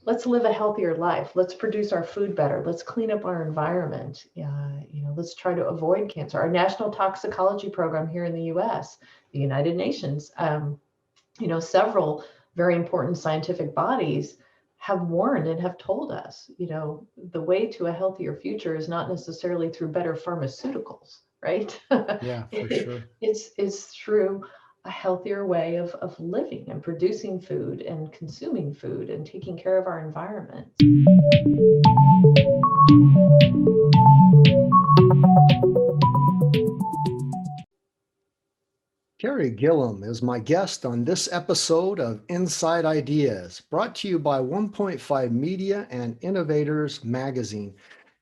let's live a healthier life. Let's produce our food better. Let's clean up our environment. Let's try to avoid cancer. Our national toxicology program here in the U.S., the United Nations, several very important scientific bodies have warned and have told us, the way to a healthier future is not necessarily through better pharmaceuticals, right? Yeah, for sure. It's through a healthier way of living and producing food and consuming food and taking care of our environment. Carey Gillam is my guest on this episode of Inside Ideas, brought to you by 1.5 Media and Innovators Magazine.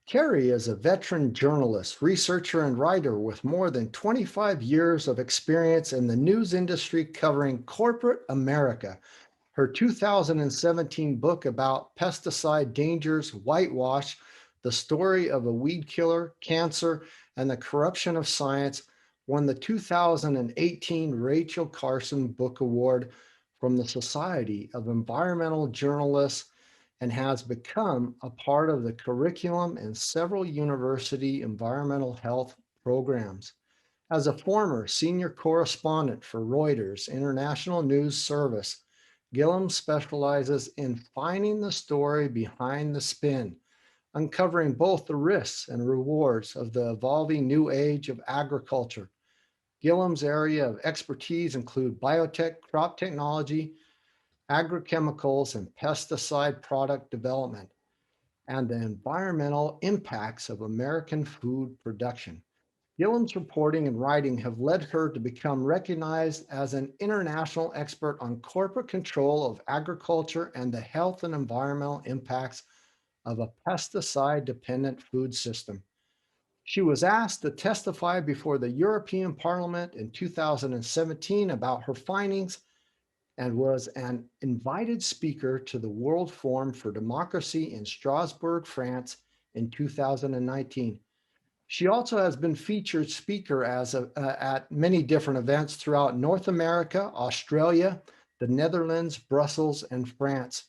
Carey is a veteran journalist, researcher, and writer with more than 25 years of experience in the news industry covering corporate America. Her 2017 book about pesticide dangers, Whitewash, the story of a weed killer, cancer, and the corruption of science, won the 2018 Rachel Carson Book Award from the Society of Environmental Journalists and has become a part of the curriculum in several university environmental health programs. As a former senior correspondent for Reuters International News Service, Gillam specializes in finding the story behind the spin, uncovering both the risks and rewards of the evolving new age of agriculture. Gillam's area of expertise include biotech, crop technology, agrochemicals, and pesticide product development, and the environmental impacts of American food production. Gillam's reporting and writing have led her to become recognized as an international expert on corporate control of agriculture and the health and environmental impacts of a pesticide dependent food system. She was asked to testify before the European Parliament in 2017 about her findings and was an invited speaker to the World Forum for Democracy in Strasbourg, France in 2019. She also has been featured speaker at many different events throughout North America, Australia, the Netherlands, Brussels, and France.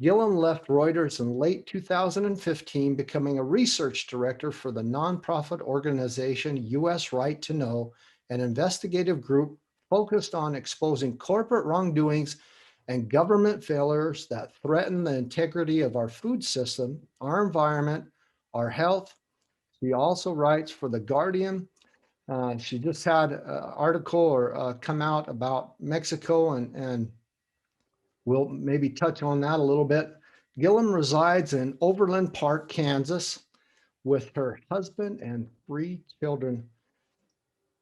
Gillam left Reuters in late 2015, becoming a research director for the nonprofit organization US Right to Know, an investigative group focused on exposing corporate wrongdoings and government failures that threaten the integrity of our food system, our environment, our health. She also writes for The Guardian. She just had an article come out about Mexico, and we'll maybe touch on that a little bit. Gillam resides in Overland Park, Kansas, with her husband and three children.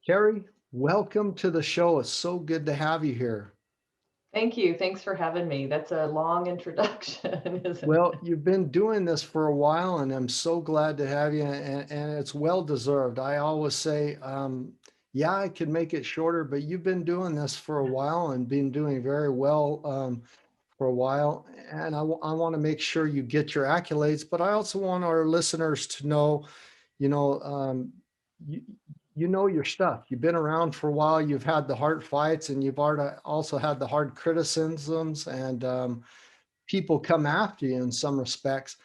Carey, welcome to the show. It's so good to have you here. Thank you. Thanks for having me. That's a long introduction, isn't Well, it? you've been doing this for a while, and I'm so glad to have you, and it's well deserved. I always say, yeah, I could make it shorter, but you've been doing this for a while and been doing very well for a while. And I want to make sure you get your accolades, but I also want our listeners to know, you know, you, you know your stuff. You've been around for a while. You've had the hard fights, and you've also had the hard criticisms, and people come after you in some respects.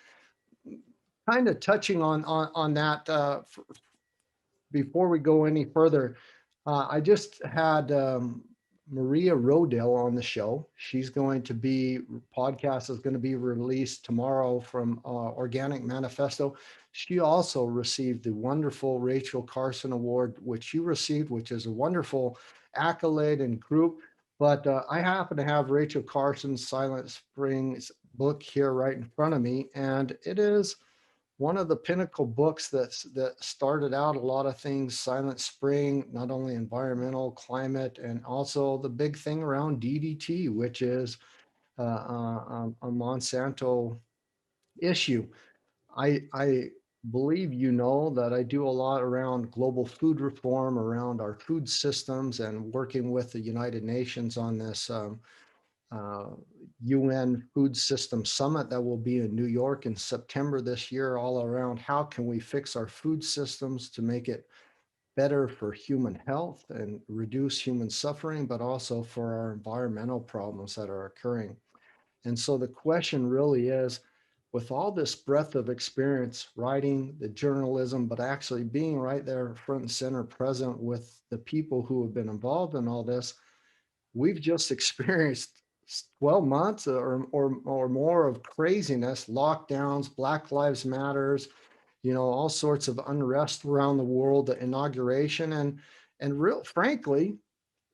Kind of touching on that before we go any further, I just had Maria Rodell on the show. She's going to be podcast is going to be released tomorrow from Organic Manifesto. She also received the wonderful Rachel Carson Award, which you received, which is a wonderful accolade and group. But I happen to have Rachel Carson's Silent Springs book here right in front of me, and it is one of the pinnacle books that started out a lot of things. Silent Spring, not only environmental, climate, and also the big thing around DDT, which is a Monsanto issue. I believe you know that I do a lot around global food reform, around our food systems, and working with the United Nations on this uh, UN Food System Summit that will be in New York in September this year, all around how can we fix our food systems to make it better for human health and reduce human suffering, but also for our environmental problems that are occurring. And so the question really is, with all this breadth of experience, writing, the journalism, but actually being right there front and center present with the people who have been involved in all this, we've just experienced 12 months or more of craziness, lockdowns, Black Lives Matters, all sorts of unrest around the world, the inauguration, and real frankly,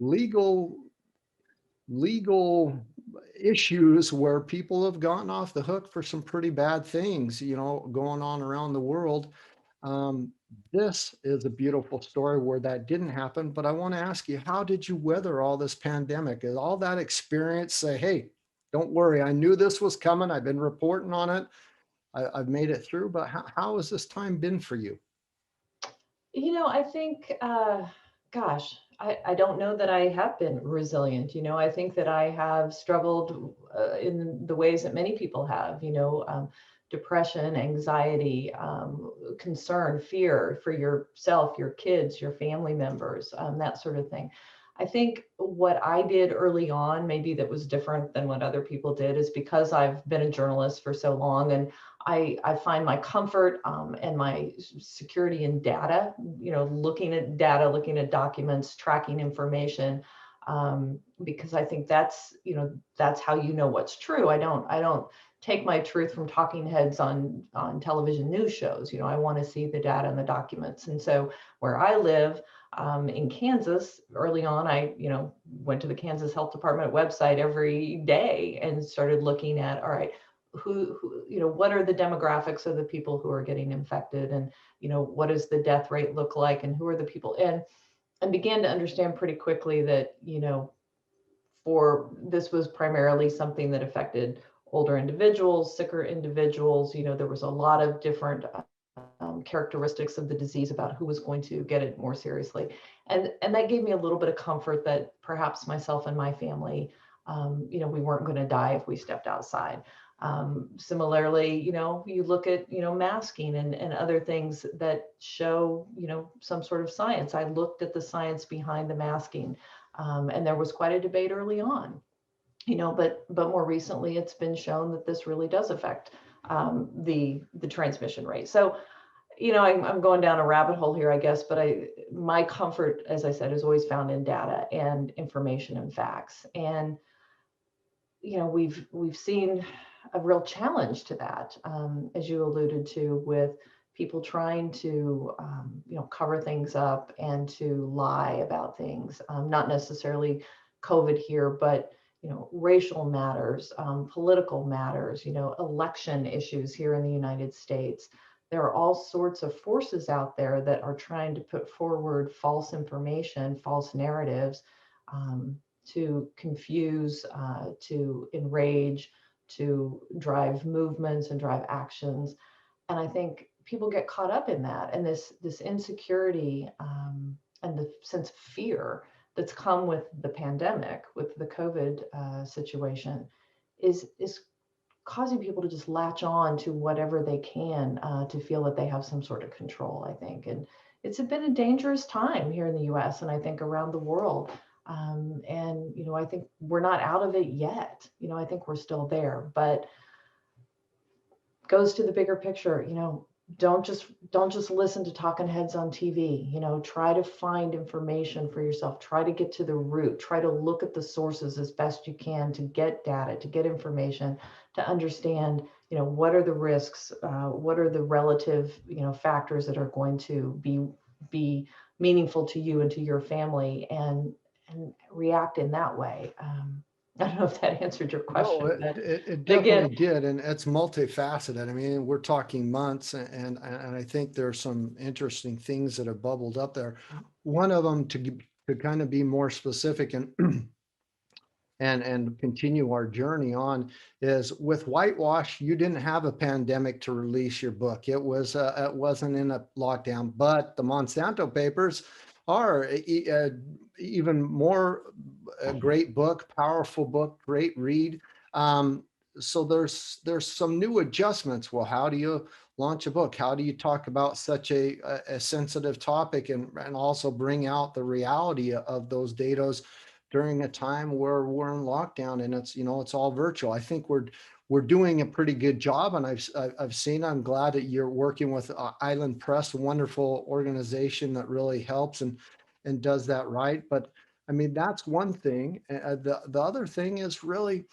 legal legal issues where people have gotten off the hook for some pretty bad things, going on around the world. Um, this is a beautiful story where that didn't happen. But I want to ask you, how did you weather all this pandemic? Is all that experience say, hey, don't worry, I knew this was coming. I've been reporting on it. I've made it through. But how has this time been for you? I think, gosh, I don't know that I have been resilient. I think that I have struggled in the ways that many people have, depression, anxiety, concern, fear for yourself, your kids, your family members, that sort of thing. I think what I did early on, maybe that was different than what other people did, is because I've been a journalist for so long, and I find my comfort and my security in data, looking at data, looking at documents, tracking information, because I think that's how what's true. I don't take my truth from talking heads on television news shows. I want to see the data and the documents. And so where I live in Kansas, early on, I went to the Kansas Health Department website every day and started looking at, all right, who what are the demographics of the people who are getting infected, and what does the death rate look like, and who are the people in, and began to understand pretty quickly that for this was primarily something that affected older individuals, sicker individuals. There was a lot of different characteristics of the disease about who was going to get it more seriously, and that gave me a little bit of comfort that perhaps myself and my family, we weren't going to die if we stepped outside. Similarly, you look at, masking and other things that show, some sort of science. I looked at the science behind the masking, and there was quite a debate early on, but more recently it's been shown that this really does affect the transmission rate. So, I'm going down a rabbit hole here, I guess, but my comfort, as I said, is always found in data and information and facts. And we've seen a real challenge to that, as you alluded to, with people trying to cover things up and to lie about things, not necessarily COVID here, but racial matters, political matters, election issues here in the United States. There are all sorts of forces out there that are trying to put forward false information, false narratives, to confuse, to enrage, to drive movements and drive actions. And I think people get caught up in that, and this insecurity, and the sense of fear that's come with the pandemic, with the COVID situation, is causing people to just latch on to whatever they can, to feel that they have some sort of control, I think. And it's been a dangerous time here in the US, and I think around the world. And I think we're not out of it yet. I think we're still there, but goes to the bigger picture. Don't just listen to talking heads on TV. Try to find information for yourself. Try to get to the root. Try to look at the sources as best you can to get data, to get information, to understand, what are the risks, what are the relative, factors that are going to be meaningful to you and to your family, and react in that way. I don't know if that answered your question. No, But it again, definitely did, and it's multifaceted. I mean, we're talking months, and I think there's some interesting things that have bubbled up there. One of them, to kind of be more specific and and continue our journey on, is with Whitewash. You didn't have a pandemic to release your book. It wasn't in a lockdown, but the Monsanto Papers are even more a great book, powerful book, great read. Um, so there's some new adjustments. Well, how do you launch a book? How do you talk about such a sensitive topic, and also bring out the reality of those datas during a time where we're in lockdown and it's, it's all virtual. I think we're doing a pretty good job, and I've seen. I'm glad that you're working with Island Press, a wonderful organization that really helps and does that right. But I mean, that's one thing. The other thing is really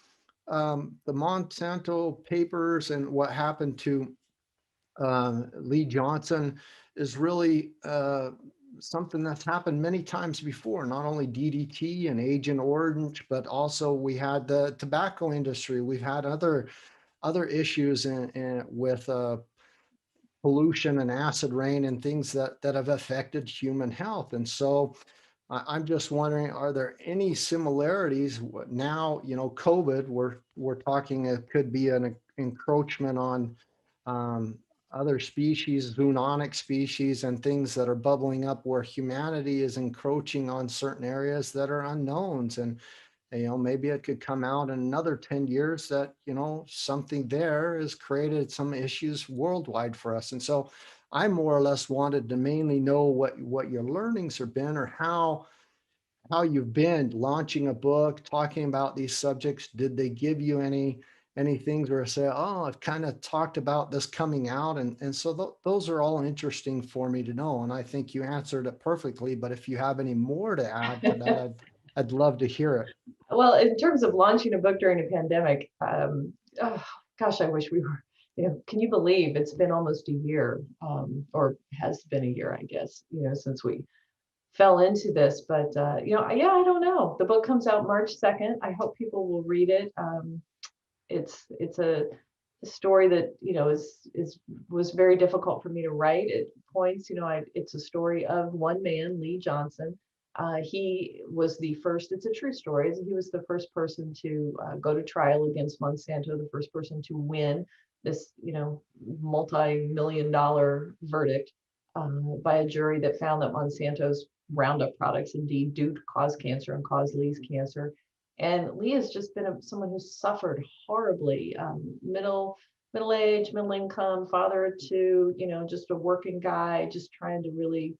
the Monsanto Papers and what happened to Lee Johnson is really something that's happened many times before. Not only DDT and Agent Orange, but also we had the tobacco industry. We've had other issues with pollution and acid rain and things that have affected human health. And so I'm just wondering, are there any similarities now? COVID, we're talking it could be an encroachment on um, other species, zoonotic species, and things that are bubbling up where humanity is encroaching on certain areas that are unknowns. And maybe it could come out in another 10 years that something there has created some issues worldwide for us. And so I more or less wanted to mainly know what your learnings have been, or how you've been launching a book, talking about these subjects. Did they give you any things where I say, oh, I've kind of talked about this coming out? And so those are all interesting for me to know. And I think you answered it perfectly. But if you have any more to add to that, I'd love to hear it. Well, in terms of launching a book during a pandemic, oh, gosh, I wish we were, can you believe it's been almost a year, or has been a year, I guess, since we fell into this. But, yeah, I don't know. The book comes out March 2nd. I hope people will read it. It's a story that, is was very difficult for me to write at points. It's a story of one man, Lee Johnson. He was the first, it's a true story. He was the first person to go to trial against Monsanto, the first person to win this, multi-million dollar verdict by a jury that found that Monsanto's Roundup products indeed do cause cancer and cause Lee's cancer. And Lee has just been someone who's suffered horribly, middle age, middle income, father of two, just a working guy, just trying to really,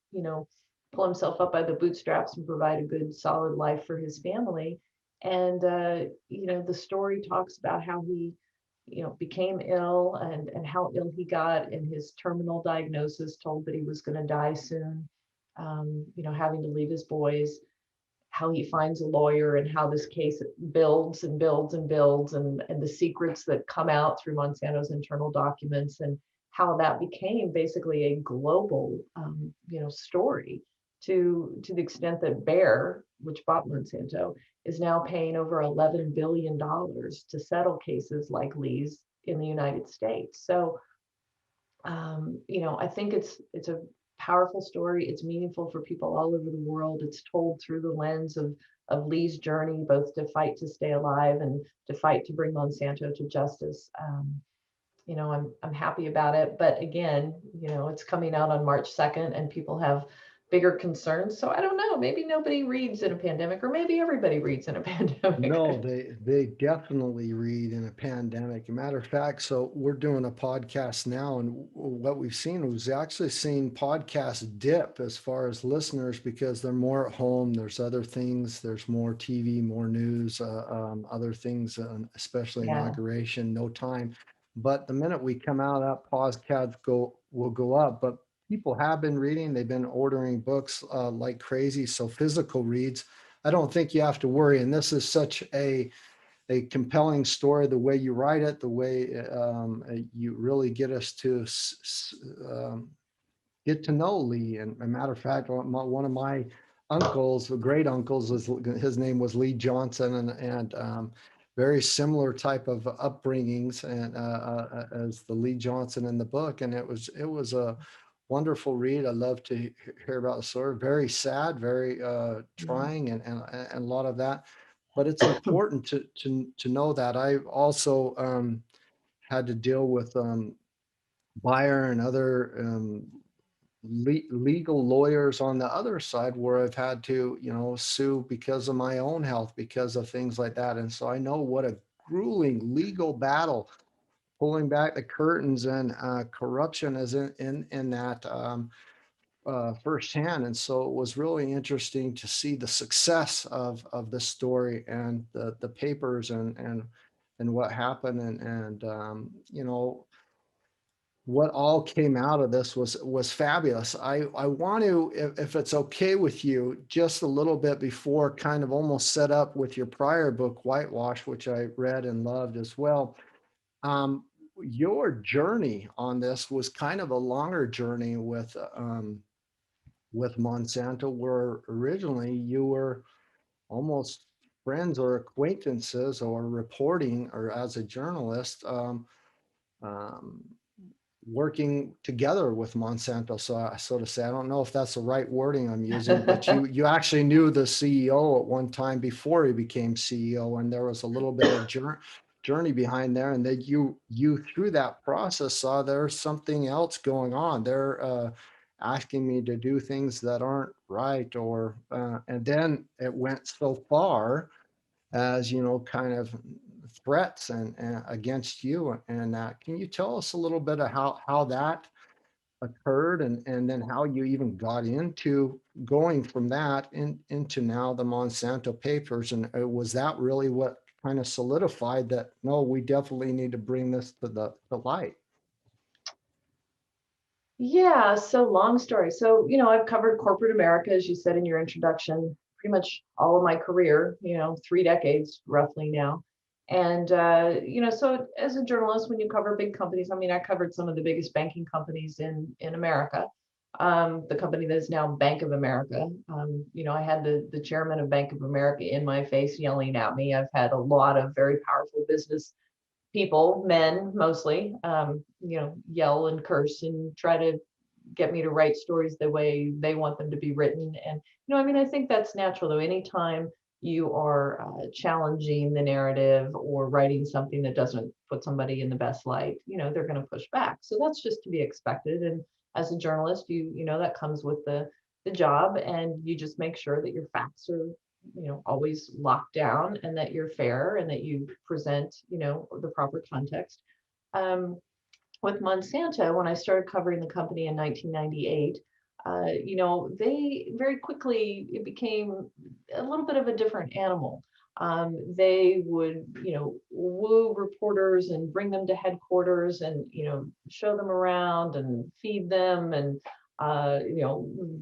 pull himself up by the bootstraps and provide a good, solid life for his family. And the story talks about how he, became ill, and how ill he got, and his terminal diagnosis, told that he was going to die soon, having to leave his boys, how he finds a lawyer, and how this case builds and builds and builds, and the secrets that come out through Monsanto's internal documents, and how that became basically a global, story, to the extent that Bayer, which bought Monsanto, is now paying over $11 billion to settle cases like Lee's in the United States. So I think it's a powerful story. It's meaningful for people all over the world. It's told through the lens of Lee's journey, both to fight to stay alive and to fight to bring Monsanto to justice. I'm happy about it, but again, it's coming out on March 2nd, and people have bigger concerns. So I don't know, maybe nobody reads in a pandemic, or maybe everybody reads in a pandemic. No, they definitely read in a pandemic. A matter of fact, so we're doing a podcast now, and what we've seen was actually seen podcasts dip as far as listeners because they're more at home. There's other things. There's more TV, more news, other things, especially Yeah. inauguration. No time. But the minute we come out, that podcast will go up. But people have been reading. They've been ordering books like crazy. So physical reads. I don't think you have to worry. And this is such a compelling story, the way you write it, the way you really get us to get to know Lee. And a matter of fact, one of my uncles, great uncles, his name was Lee Johnson, and very similar type of upbringings and as the Lee Johnson in the book. And it was a wonderful read. I love to hear about the story. Very sad, very trying, and a lot of that. But it's important to know that. I also had to deal with Bayer and other legal lawyers on the other side, where I've had to, sue because of my own health, because of things like that. And so I know what a grueling legal battle, pulling back the curtains, and corruption is in that. firsthand. And so it was really interesting to see the success of this story and the papers and what happened. And you know, what all came out of this was fabulous. I want to, if it's okay with you, just a little bit before kind of almost set up with your prior book, Whitewash, which I read and loved as well. Um, your journey on this was kind of a longer journey with Monsanto, where originally you were almost friends or acquaintances or reporting or as a journalist. Um, Working together with Monsanto, so to say. I don't know if that's the right wording I'm using, but you actually knew the CEO at one time before he became CEO, and there was a little bit of journey behind there, and that you through that process saw there's something else going on. They're asking me to do things that aren't right, or and then it went so far as kind of threats and against you and that. Can you tell us a little bit of how that occurred and then how you even got into going from that into now the Monsanto Papers? And was that really what kind of solidified that, no, we definitely need to bring this to the light? Yeah, so long story. So, I've covered corporate America, as you said in your introduction, pretty much all of my career, 3 decades roughly now. And, so as a journalist, when you cover big companies, I mean, I covered some of the biggest banking companies in America. The company that is now Bank of America. I had the chairman of Bank of America in my face yelling at me. I've had a lot of very powerful business people, men mostly, yell and curse and try to get me to write stories the way they want them to be written. And, I mean, I think that's natural though. Anytime you are challenging the narrative or writing something that doesn't put somebody in the best light, they're going to push back. So that's just to be expected. And as a journalist, that comes with the job, and you just make sure that your facts are always locked down, and that you're fair, and that you present the proper context. um, with Monsanto, when I started covering the company in 1998, they very quickly, it became a little bit of a different animal. They would, woo reporters and bring them to headquarters and, show them around and feed them and,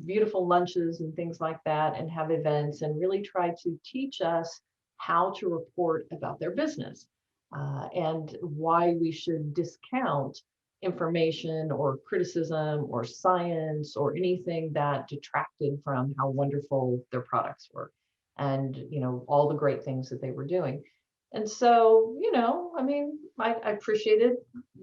beautiful lunches and things like that, and have events and really try to teach us how to report about their business, and why we should discount information or criticism or science or anything that detracted from how wonderful their products were, and all the great things that they were doing. And so, I mean, I appreciated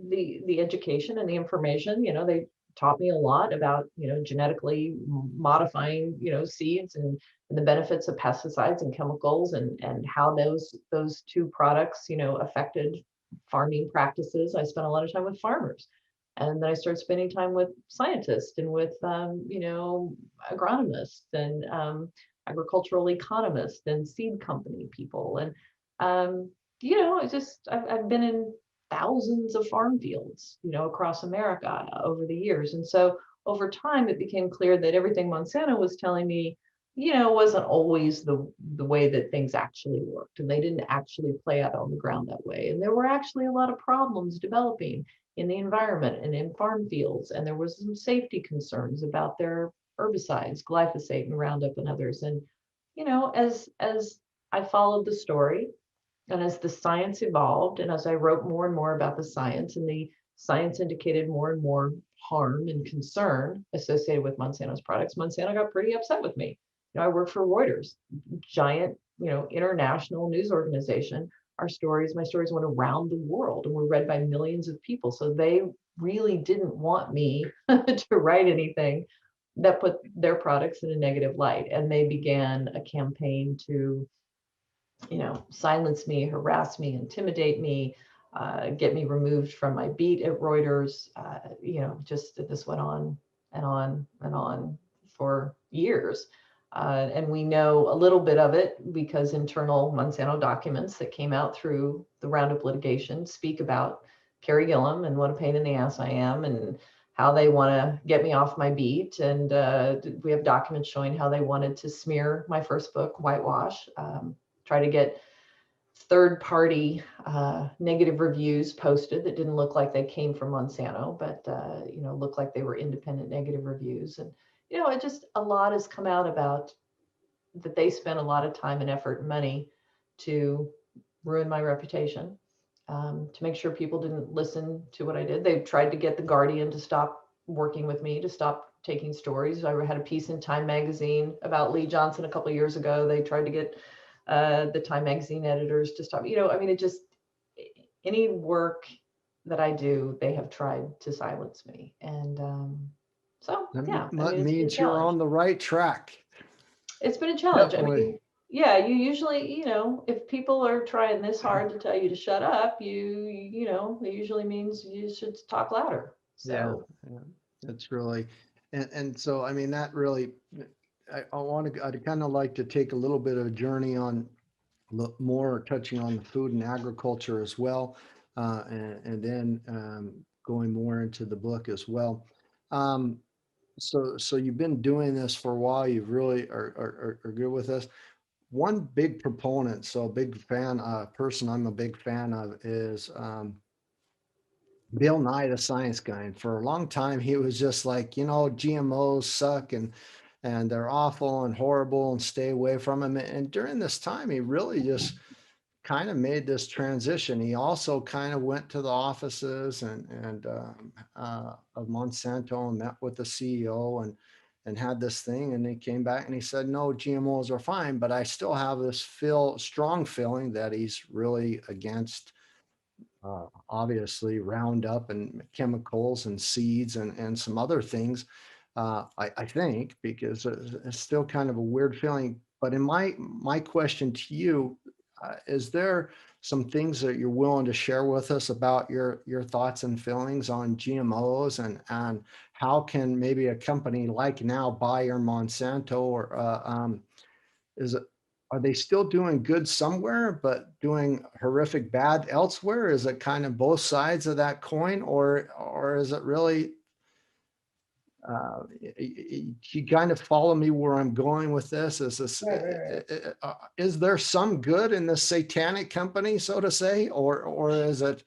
the education and the information. They taught me a lot about genetically modifying seeds, and the benefits of pesticides and chemicals, and how those two products affected farming practices. I spent a lot of time with farmers, and then I started spending time with scientists and with agronomists and agricultural economists and seed company people. And I've been in thousands of farm fields across America over the years. And so over time it became clear that everything Monsanto was telling me wasn't always the way that things actually worked, and they didn't actually play out on the ground that way. And there were actually a lot of problems developing in the environment and in farm fields, and there was some safety concerns about their herbicides, glyphosate and Roundup and others. And as I followed the story, and as the science evolved, and as I wrote more and more about the science, and the science indicated more and more harm and concern associated with Monsanto's products, Monsanto got pretty upset with me. I worked for Reuters, giant, international news organization. My stories went around the world and were read by millions of people. So they really didn't want me to write anything that put their products in a negative light. And they began a campaign to silence me, harass me, intimidate me, get me removed from my beat at Reuters. Just this went on and on and on for years. And we know a little bit of it because internal Monsanto documents that came out through the Roundup litigation speak about Carey Gillam and what a pain in the ass I am, and how they want to get me off my beat. And we have documents showing how they wanted to smear my first book, whitewash, try to get third-party negative reviews posted that didn't look like they came from Monsanto, but looked like they were independent negative reviews. And it just, a lot has come out about that they spent a lot of time and effort and money to ruin my reputation, to make sure people didn't listen to what I did. They've tried to get the Guardian to stop working with me, to stop taking stories. I had a piece in Time magazine about Lee Johnson a couple of years ago. They tried to get the Time magazine editors to stop. It just, any work that I do, they have tried to silence me. And so, yeah, That it's been a means you're challenge. on the right track. It's been a challenge. Definitely. Yeah, you usually, if people are trying this hard to tell you to shut up, it usually means you should talk louder. So Yeah, that's really, and so, that really, I'd kind of like to take a little bit of a journey on more touching on the food and agriculture as well, and then going more into the book as well. Um, so you've been doing this for a while. You really are good with this. One big proponent, so a big fan, person I'm a big fan of is Bill Nye, the Science Guy. And for a long time, he was just like, GMOs suck and they're awful and horrible and stay away from them. And during this time, he really just kind of made this transition. He also kind of went to the offices of Monsanto and met with the CEO and had this thing. And he came back and he said, no, GMOs are fine, but I still have this strong feeling that he's really against obviously Roundup and chemicals and seeds and some other things. I think because it's still kind of a weird feeling. But in my question to you, is there some things that you're willing to share with us about your thoughts and feelings on GMOs and how can maybe a company like now Bayer, Monsanto, or is it, are they still doing good somewhere but doing horrific bad elsewhere? Is it kind of both sides of that coin, or is it really you kind of follow me where I'm going with this? Is this right. Is there some good in this satanic company, so to say, or is it?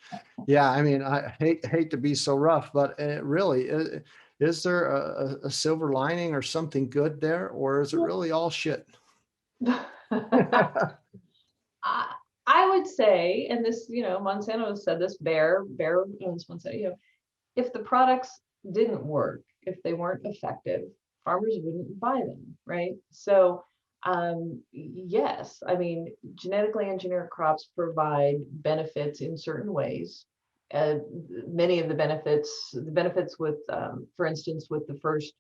Yeah, I hate to be so rough, but really, is there a silver lining or something good there, or is it really all shit? I, I would say, and this, Monsanto has said this, Bayer owns Monsanto, if the products didn't work, if they weren't effective, farmers wouldn't buy them, right? So, yes, genetically engineered crops provide benefits in certain ways. Uh, Many of the benefits with, for instance, with the first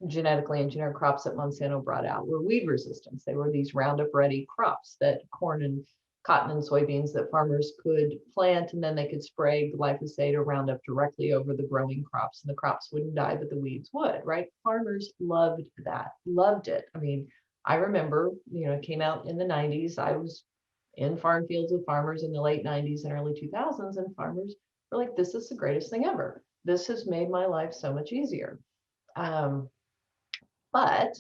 genetically engineered crops that Monsanto brought out were weed resistance. They were these Roundup ready crops that corn and cotton and soybeans that farmers could plant, and then they could spray glyphosate or Roundup directly over the growing crops, and the crops wouldn't die, but the weeds would, right? Farmers loved that, loved it. I remember, it came out in the 90s. I was in farm fields with farmers in the late 90s and early 2000s, and farmers were like, this is the greatest thing ever. This has made my life so much easier. Um, but,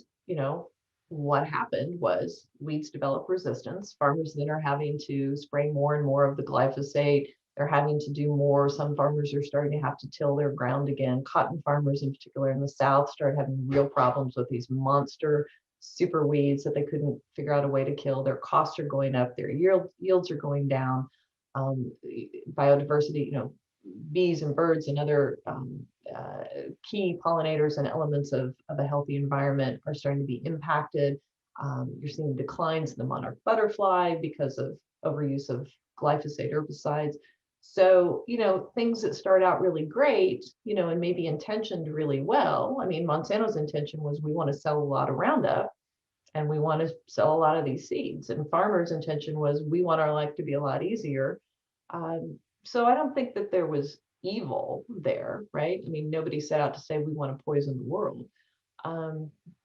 what happened was weeds develop resistance. Farmers then are having to spray more and more of the glyphosate. They're having to do more. Some farmers are starting to have to till their ground again. Cotton farmers, in particular in the South, started having real problems with these monster super weeds that they couldn't figure out a way to kill. Their costs are going up. Their yields are going down. Biodiversity, bees and birds and other key pollinators and elements of a healthy environment are starting to be impacted. You're seeing declines in the monarch butterfly because of overuse of glyphosate herbicides. So, things that start out really great, and maybe intentioned really well. Monsanto's intention was we want to sell a lot of Roundup and we want to sell a lot of these seeds. And farmers' intention was we want our life to be a lot easier. So I don't think that there was evil there, right? Nobody set out to say we want to poison the world.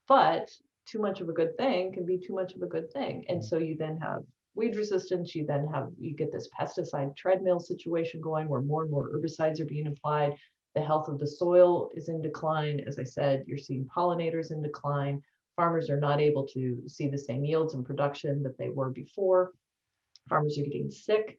But too much of a good thing can be too much of a good thing. And so you then have weed resistance, you get this pesticide treadmill situation going where more and more herbicides are being applied. The health of the soil is in decline. As I said, you're seeing pollinators in decline. Farmers are not able to see the same yields and production that they were before. Farmers are getting sick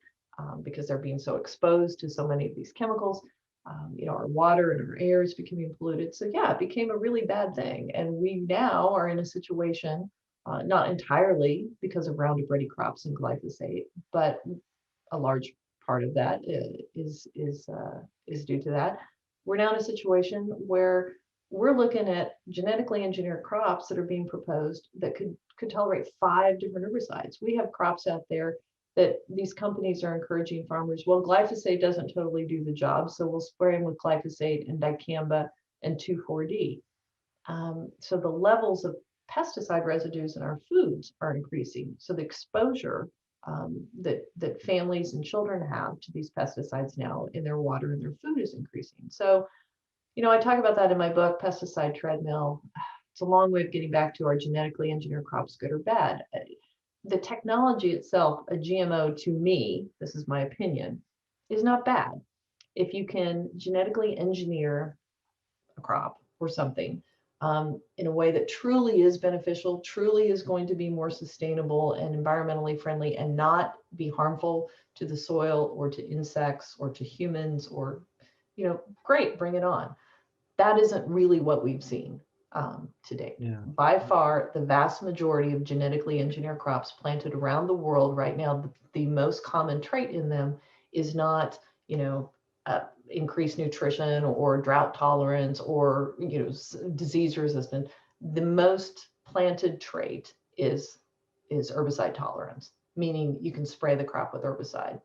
because they're being so exposed to so many of these chemicals. Our water and our air is becoming polluted. So yeah, it became a really bad thing. And we now are in a situation, not entirely because of Roundup Ready crops and glyphosate, but a large part of that is due to that. We're now in a situation where we're looking at genetically engineered crops that are being proposed that could tolerate 5 different herbicides. We have crops out there that these companies are encouraging farmers. Well, glyphosate doesn't totally do the job, so we'll spray them with glyphosate and dicamba and 2,4-D. So the levels of pesticide residues in our foods are increasing. So the exposure that families and children have to these pesticides now in their water and their food is increasing. So, I talk about that in my book, Pesticide Treadmill. It's a long way of getting back to our genetically engineered crops, good or bad. The technology itself, a GMO, to me, this is my opinion, is not bad. If you can genetically engineer a crop or something in a way that truly is beneficial, truly is going to be more sustainable and environmentally friendly and not be harmful to the soil or to insects or to humans, or, great, bring it on. That isn't really what we've seen to date. Yeah. By far, the vast majority of genetically engineered crops planted around the world right now, the most common trait in them is not, increased nutrition or drought tolerance or, disease resistant. The most planted trait is herbicide tolerance, meaning you can spray the crop with herbicide.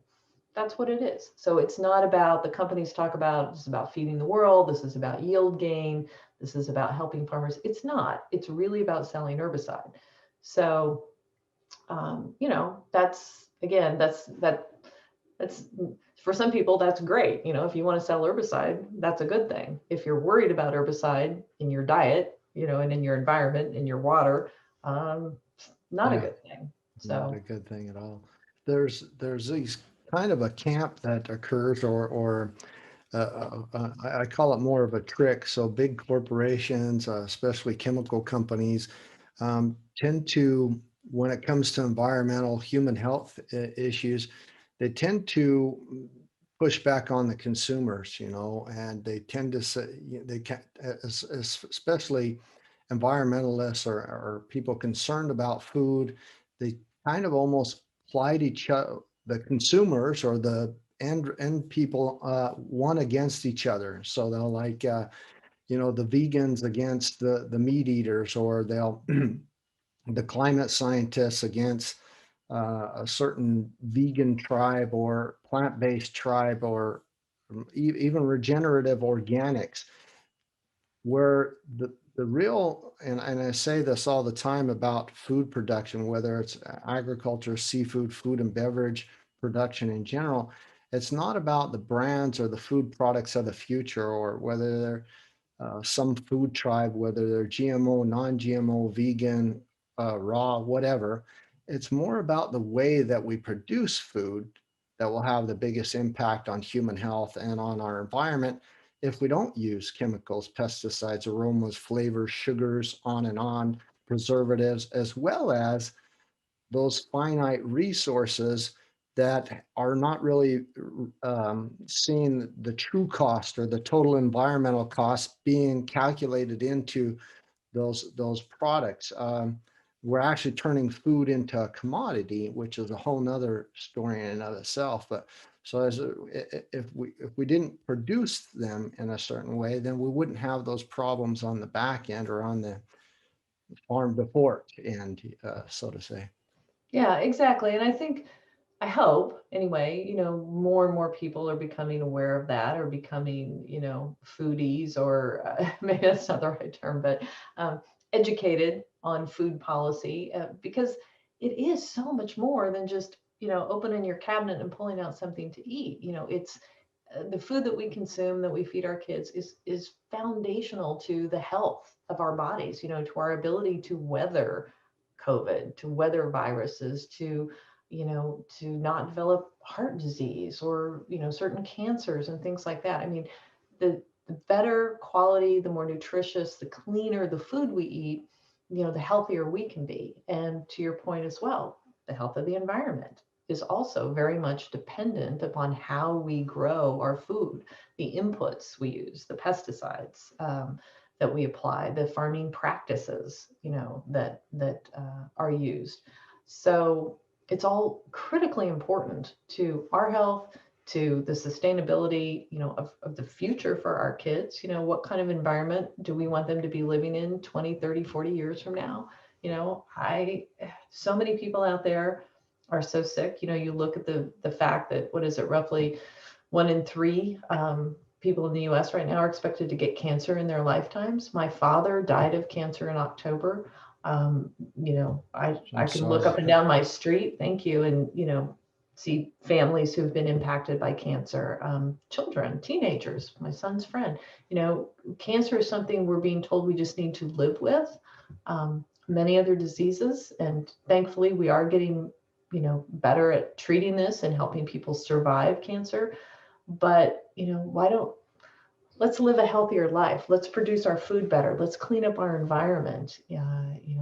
That's what it is. So it's not about, the companies talk about, this is about feeding the world, this is about yield gain, this is about helping farmers. It's not. It's really about selling herbicide. So, that's, again, that's for some people, that's great. If you want to sell herbicide, that's a good thing. If you're worried about herbicide in your diet, and in your environment, in your water, not a good thing. Not a good thing at all. There's these kind of a camp that occurs, or I call it more of a trick. So big corporations, especially chemical companies, tend to, when it comes to environmental, human health issues, they tend to push back on the consumers, and they tend to say, they can, especially environmentalists or people concerned about food, they kind of almost plied each other, the consumers or the end people, one against each other. So they'll the vegans against the meat eaters, or they'll the climate scientists against a certain vegan tribe or plant-based tribe, or even regenerative organics, where the real, and I say this all the time about food production, whether it's agriculture, seafood, food and beverage production in general, it's not about the brands or the food products of the future, or whether they're some food tribe, whether they're GMO, non-GMO, vegan, raw, whatever. It's more about the way that we produce food that will have the biggest impact on human health and on our environment if we don't use chemicals, pesticides, aromas, flavors, sugars, on, preservatives, as well as those finite resources that are not really seeing the true cost or the total environmental cost being calculated into those products. We're actually turning food into a commodity, which is a whole nother story in and of itself. But so if we didn't produce them in a certain way, then we wouldn't have those problems on the back end or on the farm to fork end, so to say. Yeah, exactly. And I hope anyway, more and more people are becoming aware of that, or becoming, foodies, or maybe that's not the right term, but educated on food policy, because it is so much more than just, opening your cabinet and pulling out something to eat. It's the food that we consume, that we feed our kids, is foundational to the health of our bodies, to our ability to weather COVID, to weather viruses, to not develop heart disease, or certain cancers and things like that. I mean, the the better quality, the more nutritious, the cleaner the food we eat, the healthier we can be. And to your point as well, the health of the environment is also very much dependent upon how we grow our food, the inputs we use, the pesticides that we apply, the farming practices, that are used. So it's all critically important to our health, to the sustainability, of the future for our kids. What kind of environment do we want them to be living in 20, 30, 40 years from now? So many people out there are so sick. You look at the fact that, what is it, roughly 1 in 3 people in the US right now are expected to get cancer in their lifetimes. My father died of cancer in October. I can look up and down my street, thank you, and see families who've been impacted by cancer, children, teenagers, my son's friend. Cancer is something we're being told we just need to live with. Many other diseases, and thankfully we are getting better at treating this and helping people survive cancer. But let's live a healthier life. Let's produce our food better. Let's clean up our environment.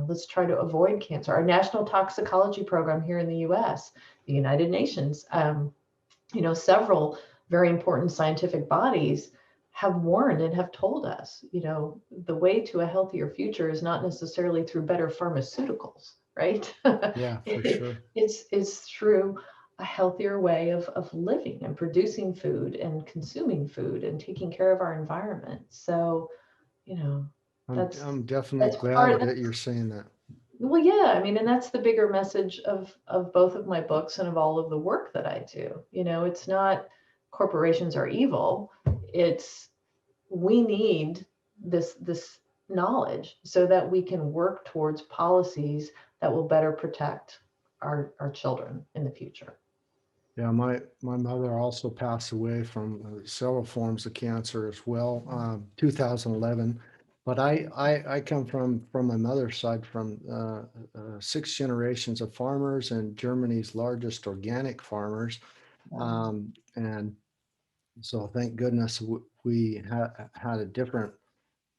Let's try to avoid cancer. Our national toxicology program here in the US, the United Nations, several very important scientific bodies have warned and have told us, the way to a healthier future is not necessarily through better pharmaceuticals, right? Yeah, for sure. It's through a healthier way of living and producing food and consuming food and taking care of our environment. So, I'm definitely that's glad that you're saying that. well, yeah, I mean, and that's the bigger message of both of my books and of all of the work that I do. It's not corporations are evil. It's we need this knowledge so that we can work towards policies that will better protect our children in the future. Yeah, my mother also passed away from several forms of cancer as well, 2011. But I come from my mother's side, from 6 generations of farmers and Germany's largest organic farmers. And so thank goodness we had a different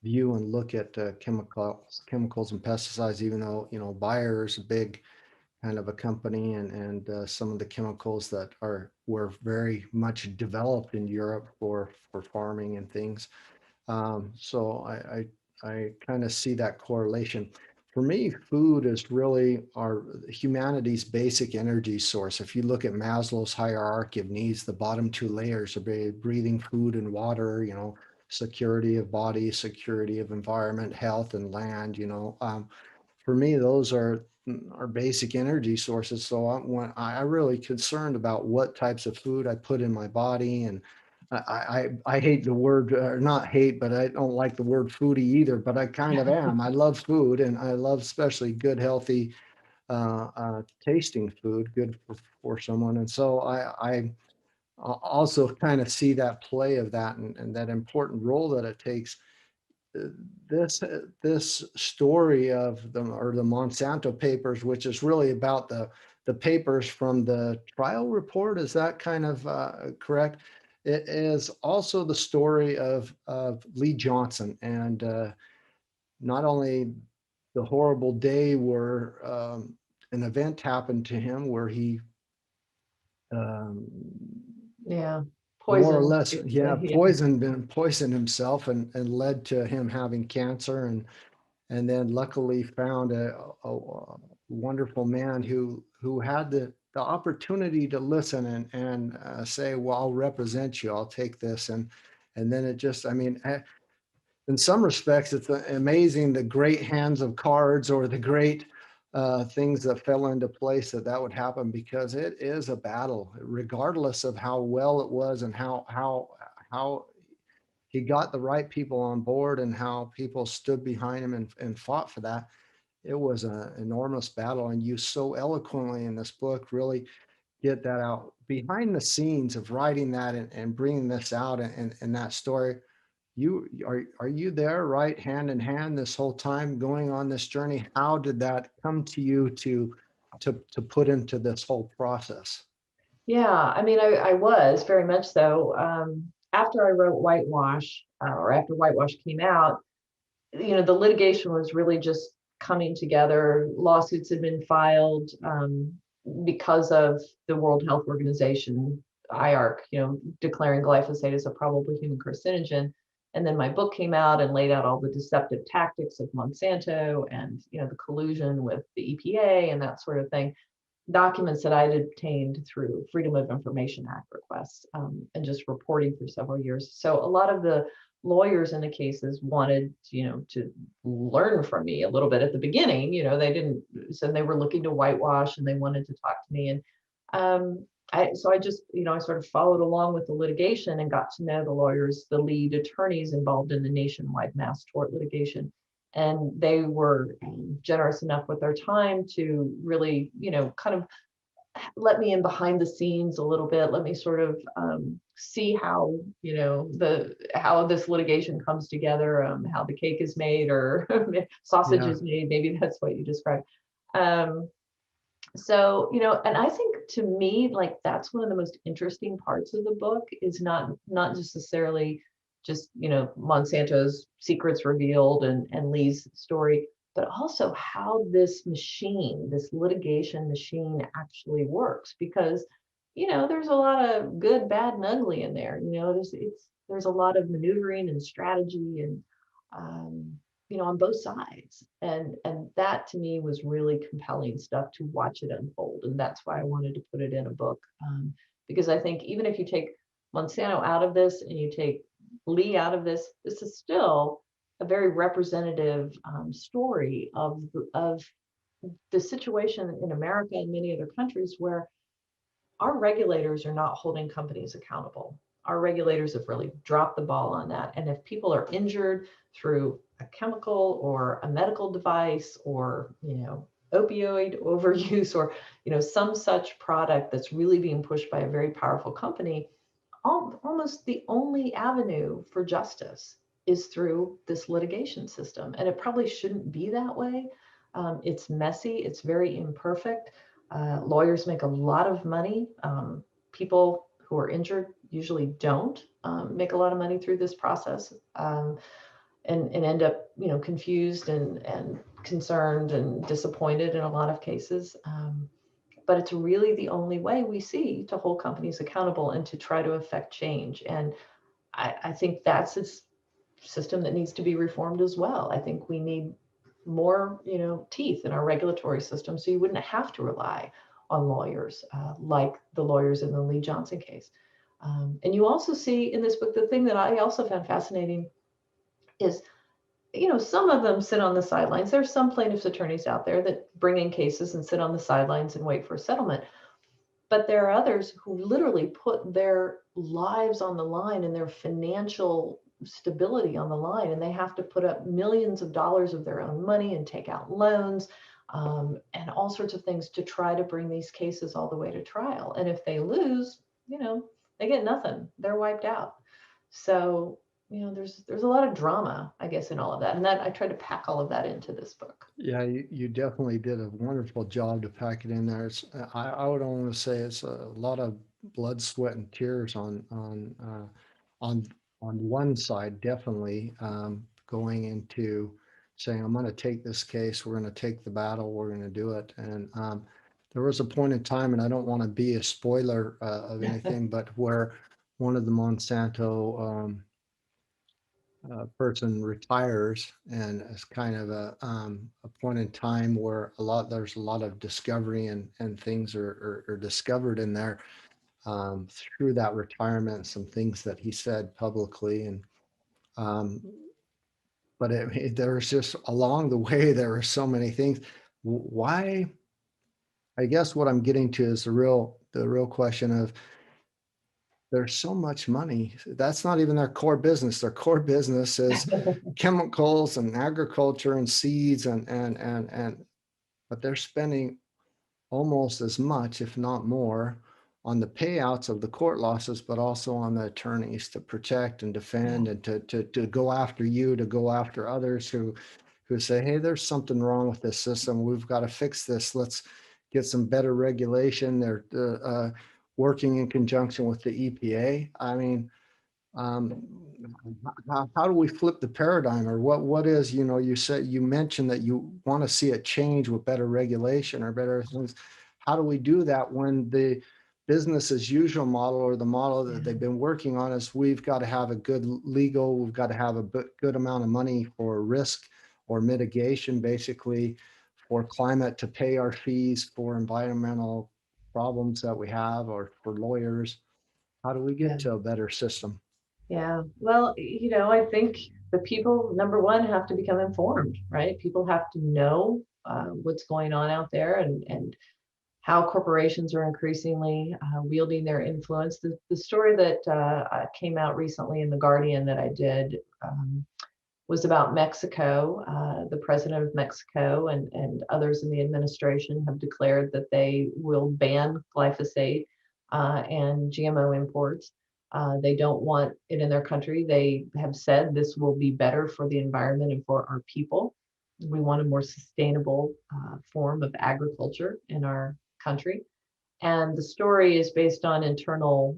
view and look at chemicals and pesticides, even though, Bayer is a big kind of a company, and some of the chemicals that were very much developed in Europe for farming and things. So I kind of see that correlation. For me, food is really our humanity's basic energy source. If you look at Maslow's hierarchy of needs, the bottom 2 layers are breathing, food, and water. Security of body, security of environment, health, and land. For me, those are our basic energy sources. So I really concerned about what types of food I put in my body. And I hate the word, or not hate, but I don't like the word foodie either, but I kind of am. I love food, and I love especially good, healthy, tasting food, good for someone. And so I also kind of see that play of that, and that important role that it takes. This story of the Monsanto Papers, which is really about the papers from the trial report, is that kind of correct? It is also the story of Lee Johnson, and not only the horrible day where an event happened to him where he um, Yeah, more or poison. less, yeah, Yeah. poisoned himself, and led to him having cancer, and then luckily found a wonderful man who had the opportunity to listen and say, well, I'll represent you, I'll take this. And then it just, I mean, in some respects, it's amazing the great hands of cards, or the great things that fell into place that would happen, because it is a battle, regardless of how well it was, and how he got the right people on board, and how people stood behind him and fought for that. It was an enormous battle, and you so eloquently in this book really get that out behind the scenes of writing that, and bringing this out, and that story. Are you there, right, hand in hand this whole time going on this journey? How did that come to you to put into this whole process? Yeah, I mean, I was very much so. after I wrote Whitewash, or after Whitewash came out, the litigation was really just coming together. Lawsuits had been filed because of the World Health Organization, IARC, declaring glyphosate as a probable human carcinogen. And then my book came out and laid out all the deceptive tactics of Monsanto and, the collusion with the EPA and that sort of thing. Documents that I had obtained through Freedom of Information Act requests, and just reporting for several years. So a lot of the lawyers in the cases wanted, to learn from me a little bit at the beginning. They didn't, so they were looking to whitewash and they wanted to talk to me. And I just, I sort of followed along with the litigation and got to know the lawyers, the lead attorneys involved in the nationwide mass tort litigation. And they were generous enough with their time to really, kind of let me in behind the scenes a little bit. Let me sort of see how, how this litigation comes together, how the cake is made, or sausage is made. Maybe that's what you described. So, and I think, to me, like, that's one of the most interesting parts of the book, is not necessarily just, Monsanto's secrets revealed and Lee's story, but also how this machine, this litigation machine, actually works. Because, there's a lot of good, bad, and ugly in there. There's a lot of maneuvering and strategy, and on both sides. And that, to me, was really compelling stuff to watch it unfold. And that's why I wanted to put it in a book. Because I think even if you take Monsanto out of this and you take Lee out of this, this is still a very representative story of the situation in America and many other countries, where our regulators are not holding companies accountable. Our regulators have really dropped the ball on that. And if people are injured through a chemical or a medical device, or, opioid overuse, or, some such product that's really being pushed by a very powerful company, almost the only avenue for justice is through this litigation system. And it probably shouldn't be that way. It's messy. It's very imperfect. Lawyers make a lot of money. People who are injured usually don't make a lot of money through this process, and end up, confused and concerned and disappointed in a lot of cases. But it's really the only way we see to hold companies accountable and to try to affect change. And I think that's a system that needs to be reformed as well. I think we need more, teeth in our regulatory system, so you wouldn't have to rely on lawyers like the lawyers in the Lee Johnson case. And you also see in this book, the thing that I also found fascinating is, some of them sit on the sidelines. There's some plaintiffs' attorneys out there that bring in cases and sit on the sidelines and wait for a settlement. But there are others who literally put their lives on the line and their financial stability on the line, and they have to put up millions of dollars of their own money and take out loans, and all sorts of things to try to bring these cases all the way to trial. And if they lose, they get nothing. They're wiped out. So, there's a lot of drama, I guess, in all of that. And that I tried to pack all of that into this book. Yeah, you definitely did a wonderful job to pack it in there. I would only say it's a lot of blood, sweat, and tears on one side, definitely, going into saying, I'm going to take this case, we're going to take the battle, we're going to do it. And there was a point in time, and I don't want to be a spoiler of anything, but where one of the Monsanto person retires, and it's kind of a point in time where there's a lot of discovery, and things are discovered in there through that retirement, some things that he said publicly. And but there was just, along the way, there were so many things. Why? I guess what I'm getting to is the real question of, there's so much money. That's not even their core business. Their core business is chemicals and agriculture and seeds, but they're spending almost as much, if not more, on the payouts of the court losses, but also on the attorneys to protect and defend, and to go after you, to go after others who say, hey, there's something wrong with this system. We've got to fix this. Let's get some better regulation. They're working in conjunction with the EPA. I mean, um, how do we flip the paradigm, or what is, you mentioned that you want to see a change with better regulation or better things. How do we do that when the business as usual model, or the model that they've been working on, is we've got to have a good legal, we've got to have a good amount of money for risk or mitigation, basically, for climate, to pay our fees for environmental problems that we have, or for lawyers. How do we Yeah. get to a better system? Yeah. Well, I think the people, number one, have to become informed, right? People have to know what's going on out there, and how corporations are increasingly wielding their influence. The story that came out recently in The Guardian that I did was about Mexico. The president of Mexico and others in the administration have declared that they will ban glyphosate and GMO imports. They don't want it in their country. They have said this will be better for the environment and for our people. We want a more sustainable form of agriculture in our country. And the story is based on internal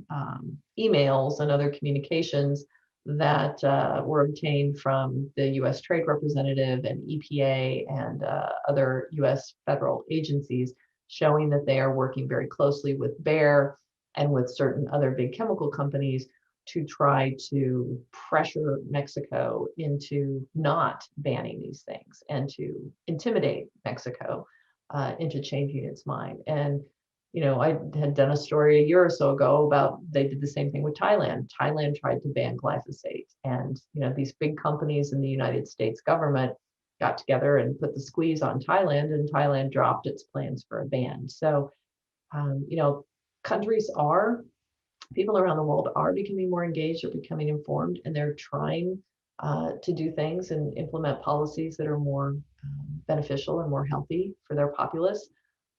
emails and other communications that were obtained from the US Trade Representative and EPA and other US federal agencies, showing that they are working very closely with Bayer and with certain other big chemical companies to try to pressure Mexico into not banning these things, and to intimidate Mexico into changing its mind. And I had done a story a year or so ago about, they did the same thing with Thailand. Thailand tried to ban glyphosate, and these big companies in the United States government got together and put the squeeze on Thailand, and Thailand dropped its plans for a ban. So, countries are, people around the world are becoming more engaged, are becoming informed, and they're trying to do things and implement policies that are more beneficial and more healthy for their populace.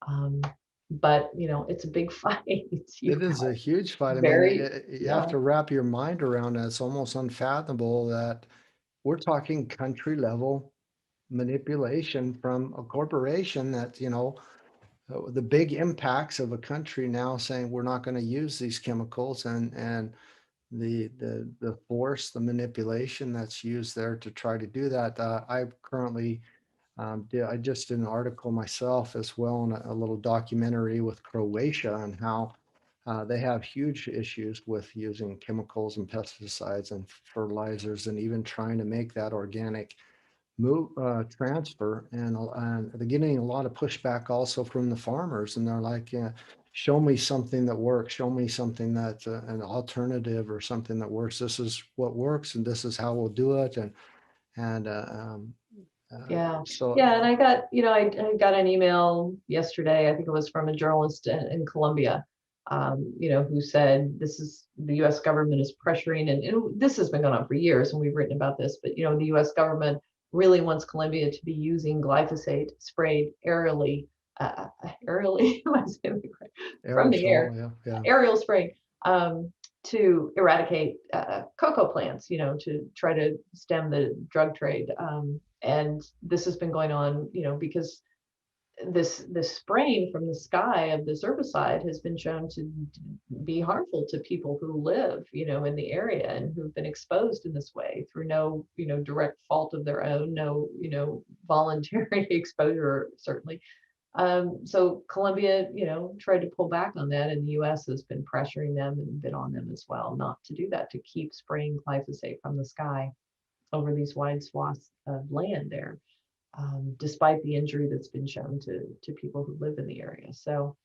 Um, but it's a big fight. You've It is got a huge fight. I mean, very, you have yeah, to wrap your mind around it. It's almost unfathomable that we're talking country level manipulation from a corporation that, the big impacts of a country now saying we're not going to use these chemicals, and the force, the manipulation that's used there to try to do that. I currently I just did an article myself as well, and a little documentary with Croatia, and how they have huge issues with using chemicals and pesticides and fertilizers, and even trying to make that organic move transfer. And they're getting a lot of pushback also from the farmers, and they're like, yeah, show me something that works, show me something that's an alternative, or something that works. This is what works, and this is how we'll do it. And yeah, so yeah. And I got, I got an email yesterday, I think it was from a journalist in Colombia, who said this is, the US government is pressuring, and this has been going on for years, and we've written about this, but the US government really wants Colombia to be using glyphosate sprayed aerially, aerially, am I saying that correct? From the aerosol, air, yeah, yeah. aerial spraying, to eradicate cocoa plants, to try to stem the drug trade. And this has been going on, because this spraying from the sky of this herbicide has been shown to be harmful to people who live, in the area, and who've been exposed in this way through no, direct fault of their own, no, voluntary exposure, certainly. So Colombia, tried to pull back on that, and the US has been pressuring them and been on them as well not to do that, to keep spraying glyphosate from the sky over these wide swaths of land there, despite the injury that's been shown to people who live in the area. So,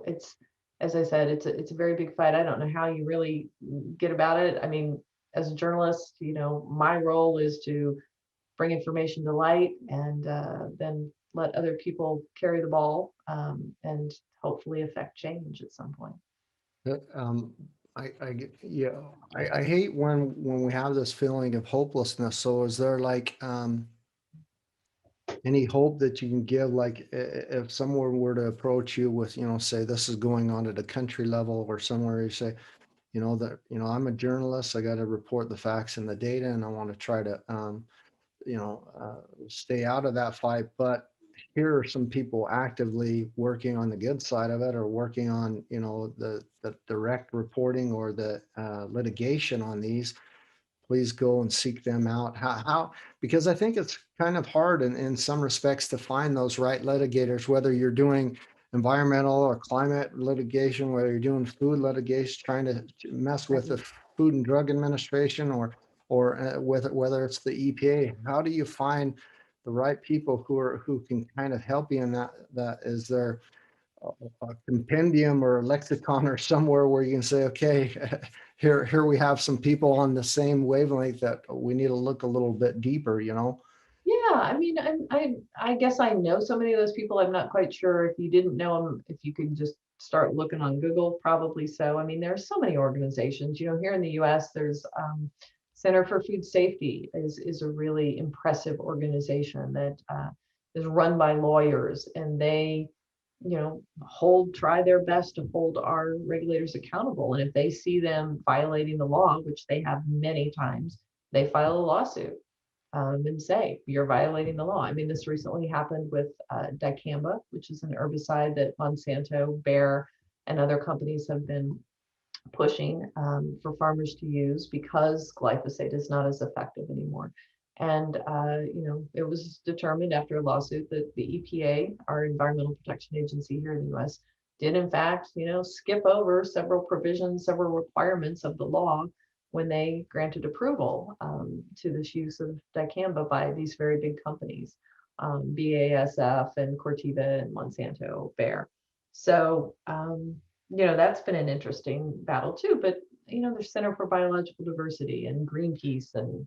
it's, as I said, it's a very big fight. I don't know how you really get about it. I mean, as a journalist, my role is to bring information to light, and then let other people carry the ball, and hopefully affect change at some point. That, yeah, I hate when we have this feeling of hopelessness. So is there like any hope that you can give, like if someone were to approach you with, say this is going on at a country level, or somewhere, you say, that, I'm a journalist, I got to report the facts and the data, and I want to try to, stay out of that fight. But here are some people actively working on the good side of it, or working on, the direct reporting or the litigation on these. Please go and seek them out. Because I think it's kind of hard in some respects to find those right litigators, whether you're doing environmental or climate litigation, whether you're doing food litigation, trying to mess with the Food and Drug Administration, or whether it's the EPA. How do you find the right people who can kind of help you in that? Is there a compendium or a lexicon or somewhere where you can say, okay, here we have some people on the same wavelength that we need to look a little bit deeper, Yeah, I mean, I guess I know so many of those people. I'm not quite sure if you didn't know them, if you could just start looking on Google, probably so. I mean, there are so many organizations. Here in the U.S., there's Center for Food Safety is a really impressive organization that is run by lawyers, and they, try their best to hold our regulators accountable. And if they see them violating the law, which they have many times, they file a lawsuit and say, you're violating the law. I mean, this recently happened with dicamba, which is an herbicide that Monsanto, Bayer, and other companies have been pushing for farmers to use because glyphosate is not as effective anymore. And, it was determined after a lawsuit that the EPA, our Environmental Protection Agency here in the US, did in fact, skip over several provisions, several requirements of the law when they granted approval to this use of dicamba by these very big companies, BASF and Corteva and Monsanto, Bayer. So, that's been an interesting battle too. But, there's Center for Biological Diversity and Greenpeace, and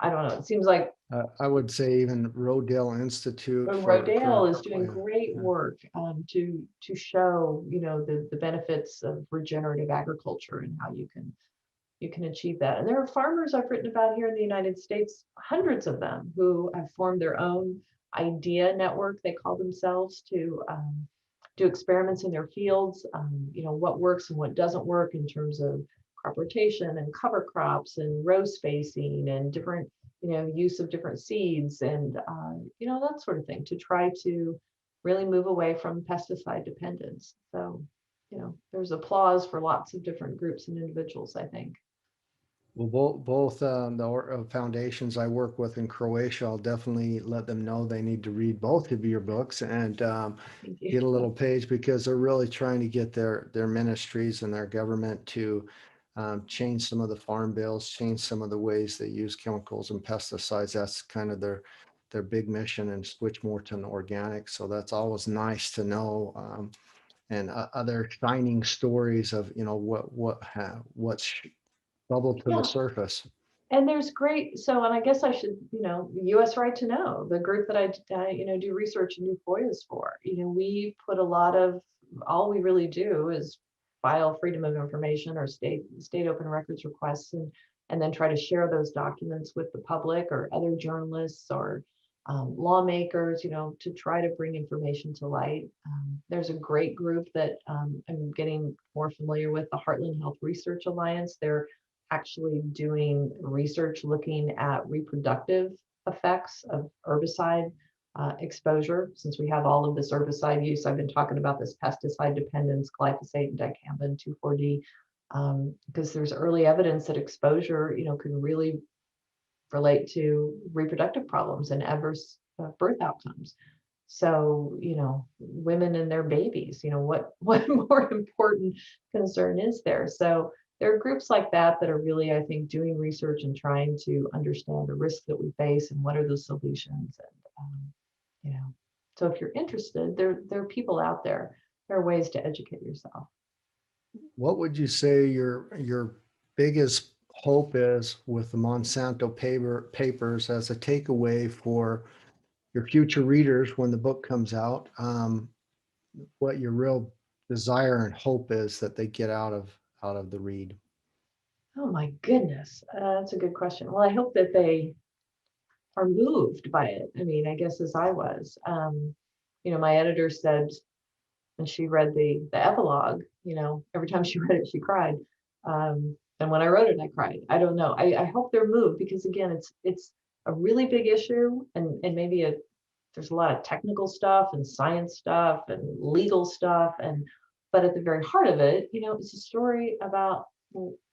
I don't know, it seems like I would say even Rodale Institute Rodale is doing yeah, great work to show, the benefits of regenerative agriculture and how you can achieve that. And there are farmers I've written about here in the United States, hundreds of them, who have formed their own idea network, they call themselves, to do experiments in their fields, what works and what doesn't work in terms of crop rotation and cover crops and row spacing and different, use of different seeds and, that sort of thing, to try to really move away from pesticide dependence. So, there's applause for lots of different groups and individuals, I think. Well, both the foundations I work with in Croatia, I'll definitely let them know they need to read both of your books and get a little page, because they're really trying to get their ministries and their government to change some of the farm bills, change some of the ways they use chemicals and pesticides. That's kind of their big mission, and switch more to an organic. So that's always nice to know. And other shining stories of what's bubble to the Yeah. surface. And there's great, so, and I guess I should, US Right to Know, the group that I do research and do FOIAs for, we put a lot of, all we really do is file freedom of information or state open records requests, and then try to share those documents with the public or other journalists or lawmakers, to try to bring information to light. There's a great group that I'm getting more familiar with, the Heartland Health Research Alliance. They're actually doing research looking at reproductive effects of herbicide exposure. Since we have all of this herbicide use, I've been talking about this pesticide dependence, glyphosate and dicamba and 2,4-D, because there's early evidence that exposure, can really relate to reproductive problems and adverse birth outcomes. So, women and their babies, what more important concern is there? So there are groups like that are really, I think, doing research and trying to understand the risks that we face and what are the solutions. And, so if you're interested, there are people out there. There are ways to educate yourself. What would you say your biggest hope is with the Monsanto papers as a takeaway for your future readers when the book comes out? What your real desire and hope is that they get out of the read? Oh my goodness, that's a good question. Well, I hope that they are moved by it. I mean, I guess as I was. My editor said when she read the epilogue, every time she read it, she cried. And when I wrote it, I cried. I don't know. I hope they're moved because again, it's a really big issue and maybe a there's a lot of technical stuff and science stuff and legal stuff, but at the very heart of it, it's a story about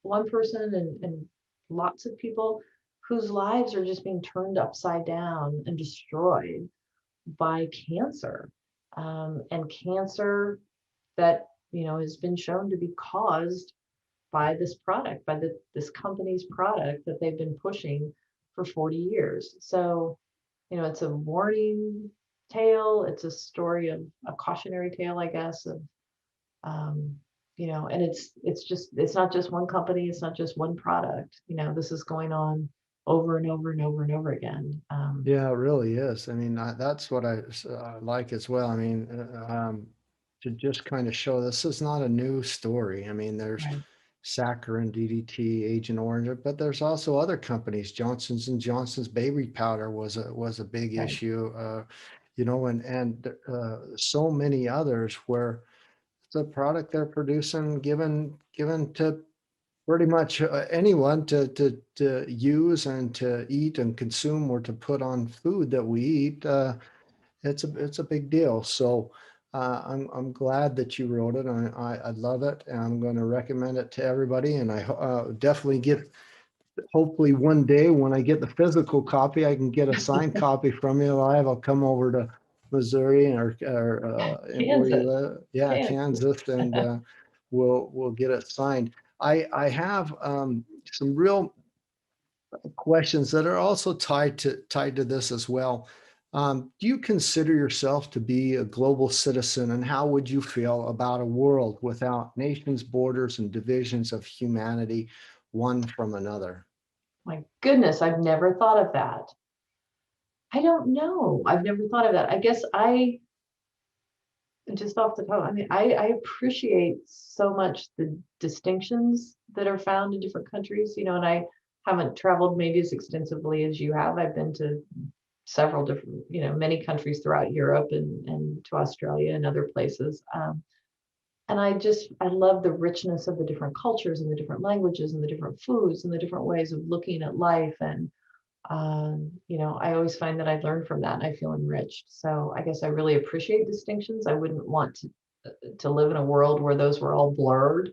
one person and lots of people whose lives are just being turned upside down and destroyed by cancer, and cancer that has been shown to be caused by this product, by this company's product that they've been pushing for 40 years. So, it's a warning tale. It's a story of a cautionary tale, I guess, of and it's not just one company, it's not just one product. This is going on over and over and over and over again. Yeah, it really is. I mean, that's what I like as well. I mean, to just kind of show this is not a new story. I mean, there's Right, saccharin, DDT, Agent Orange, but there's also other companies. Johnson's and Johnson's baby powder was a big right. issue, and so many others where the product they're producing given to pretty much anyone to use and to eat and consume or to put on food that we eat. It's a big deal. So I'm glad that you wrote it. I love it, and I'm going to recommend it to everybody. And I definitely hopefully one day when I get the physical copy, I can get a signed copy from you live. I'll come over to Missouri or where you Kansas, live. Yeah, Kansas. Kansas, and we'll get it signed. I have some real questions that are also tied to this as well. Do you consider yourself to be a global citizen, and how would you feel about a world without nations, borders, and divisions of humanity, one from another? My goodness, I've never thought of that. I don't know. I've never thought of that. I guess I just off the top, I mean, I appreciate so much the distinctions that are found in different countries, and I haven't traveled maybe as extensively as you have. I've been to several different, many countries throughout Europe and to Australia and other places. And I love the richness of the different cultures and the different languages and the different foods and the different ways of looking at life. And I always find that I learn from that and I feel enriched. So I guess I really appreciate distinctions. I wouldn't want to live in a world where those were all blurred,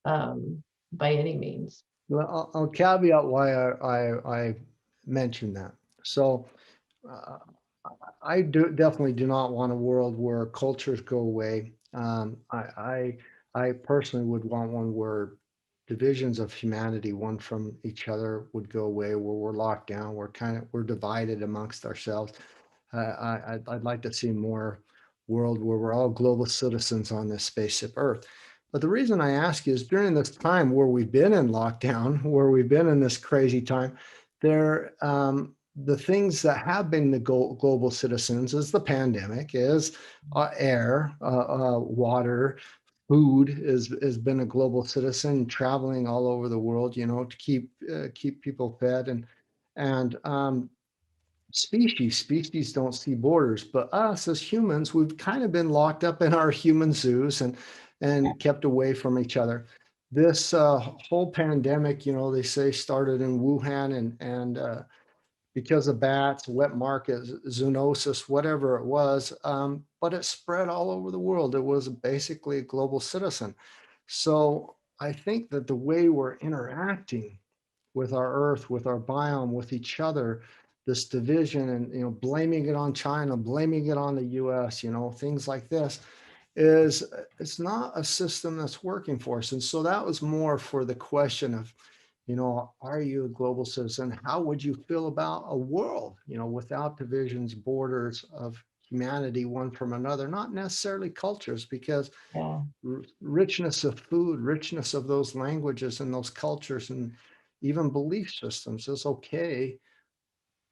by any means. Well, I'll caveat why I mentioned that. So uh, I definitely do not want a world where cultures go away. I personally would want one where divisions of humanity, one from each other, would go away, where we're locked down, we're divided amongst ourselves. I'd like to see more world where we're all global citizens on this spaceship Earth. But the reason I ask you is during this time where we've been in lockdown, where we've been in this crazy time, there the things that have been the global citizens is the pandemic, is air, water, food has been a global citizen, traveling all over the world, to keep people fed, and species don't see borders. But us as humans, we've kind of been locked up in our human zoos and kept away from each other. This whole pandemic, they say started in Wuhan and because of bats, wet markets, zoonosis, whatever it was, but it spread all over the world. It was basically a global citizen. So I think that the way we're interacting with our earth, with our biome, with each other, this division and blaming it on China, blaming it on the US, things like this, is it's not a system that's working for us. And so that was more for the question of, are you a global citizen? How would you feel about a world, without divisions, borders of humanity, one from another, not necessarily cultures, because Yeah. richness of food, richness of those languages and those cultures and even belief systems is okay.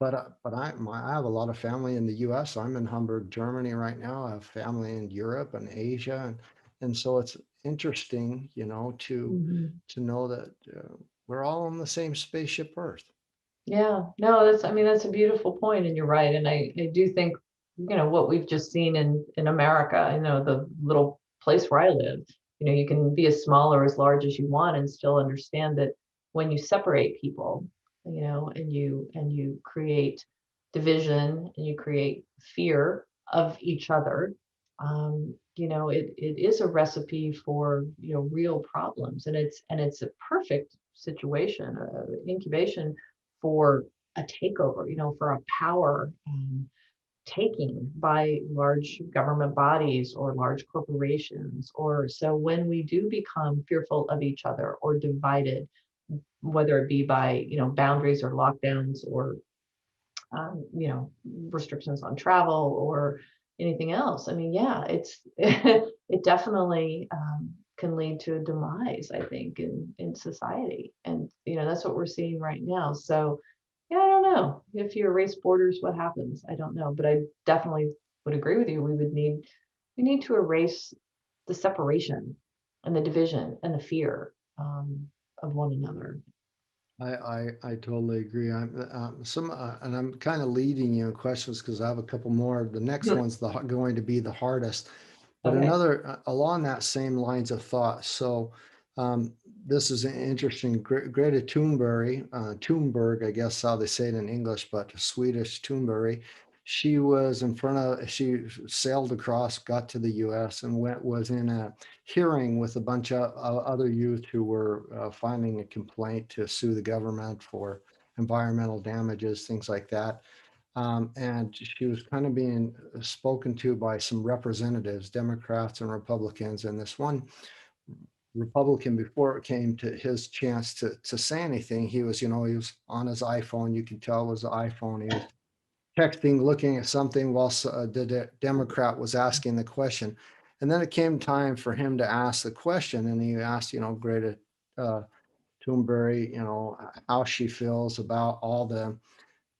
But I have a lot of family in the U.S. I'm in Hamburg, Germany right now. I have family in Europe and Asia, and so it's interesting, Mhm. to know that we're all on the same spaceship Earth. Yeah, no, I mean, that's a beautiful point, and you're right. And I do think, what we've just seen in America, the little place where I live, you can be as small or as large as you want and still understand that when you separate people, and you create division and you create fear of each other, it is a recipe for, real problems. And it's a perfect situation, incubation for a takeover, for a power taking by large government bodies or large corporations. Or so when we do become fearful of each other or divided, whether it be by, boundaries or lockdowns or restrictions on travel or anything else. I mean, yeah, it definitely can lead to a demise, I think, in society. And, that's what we're seeing right now. So, yeah, I don't know. If you erase borders, what happens? I don't know. But I definitely would agree with you. We need to erase the separation and the division and the fear of one another. I totally agree. And I'm kind of leading you in questions because I have a couple more. The next one's going to be the hardest, but Okay. another along that same lines of thought. So this is an interesting. Greta Thunberg, I guess how they say it in English, but Swedish Thunberg. She was she sailed across, got to the U.S. and was in a hearing with a bunch of other youth who were filing a complaint to sue the government for environmental damages, things like that. And she was kind of being spoken to by some representatives, Democrats and Republicans. And this one Republican, before it came to his chance to say anything, he was on his iPhone. You could tell it was the iPhone. He was texting, looking at something while the Democrat was asking the question. And then it came time for him to ask the question. And he asked, Greta uh, Thunberg, how she feels about all the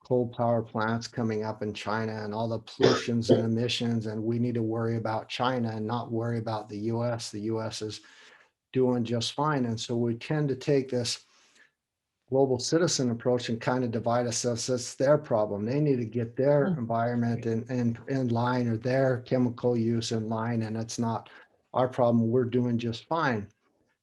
coal power plants coming up in China and all the pollutions and emissions. And we need to worry about China and not worry about the US. The US is doing just fine. And so we tend to take this global citizen approach and kind of divide ourselves. That's their problem. They need to get their environment in line or their chemical use in line, and it's not our problem. We're doing just fine.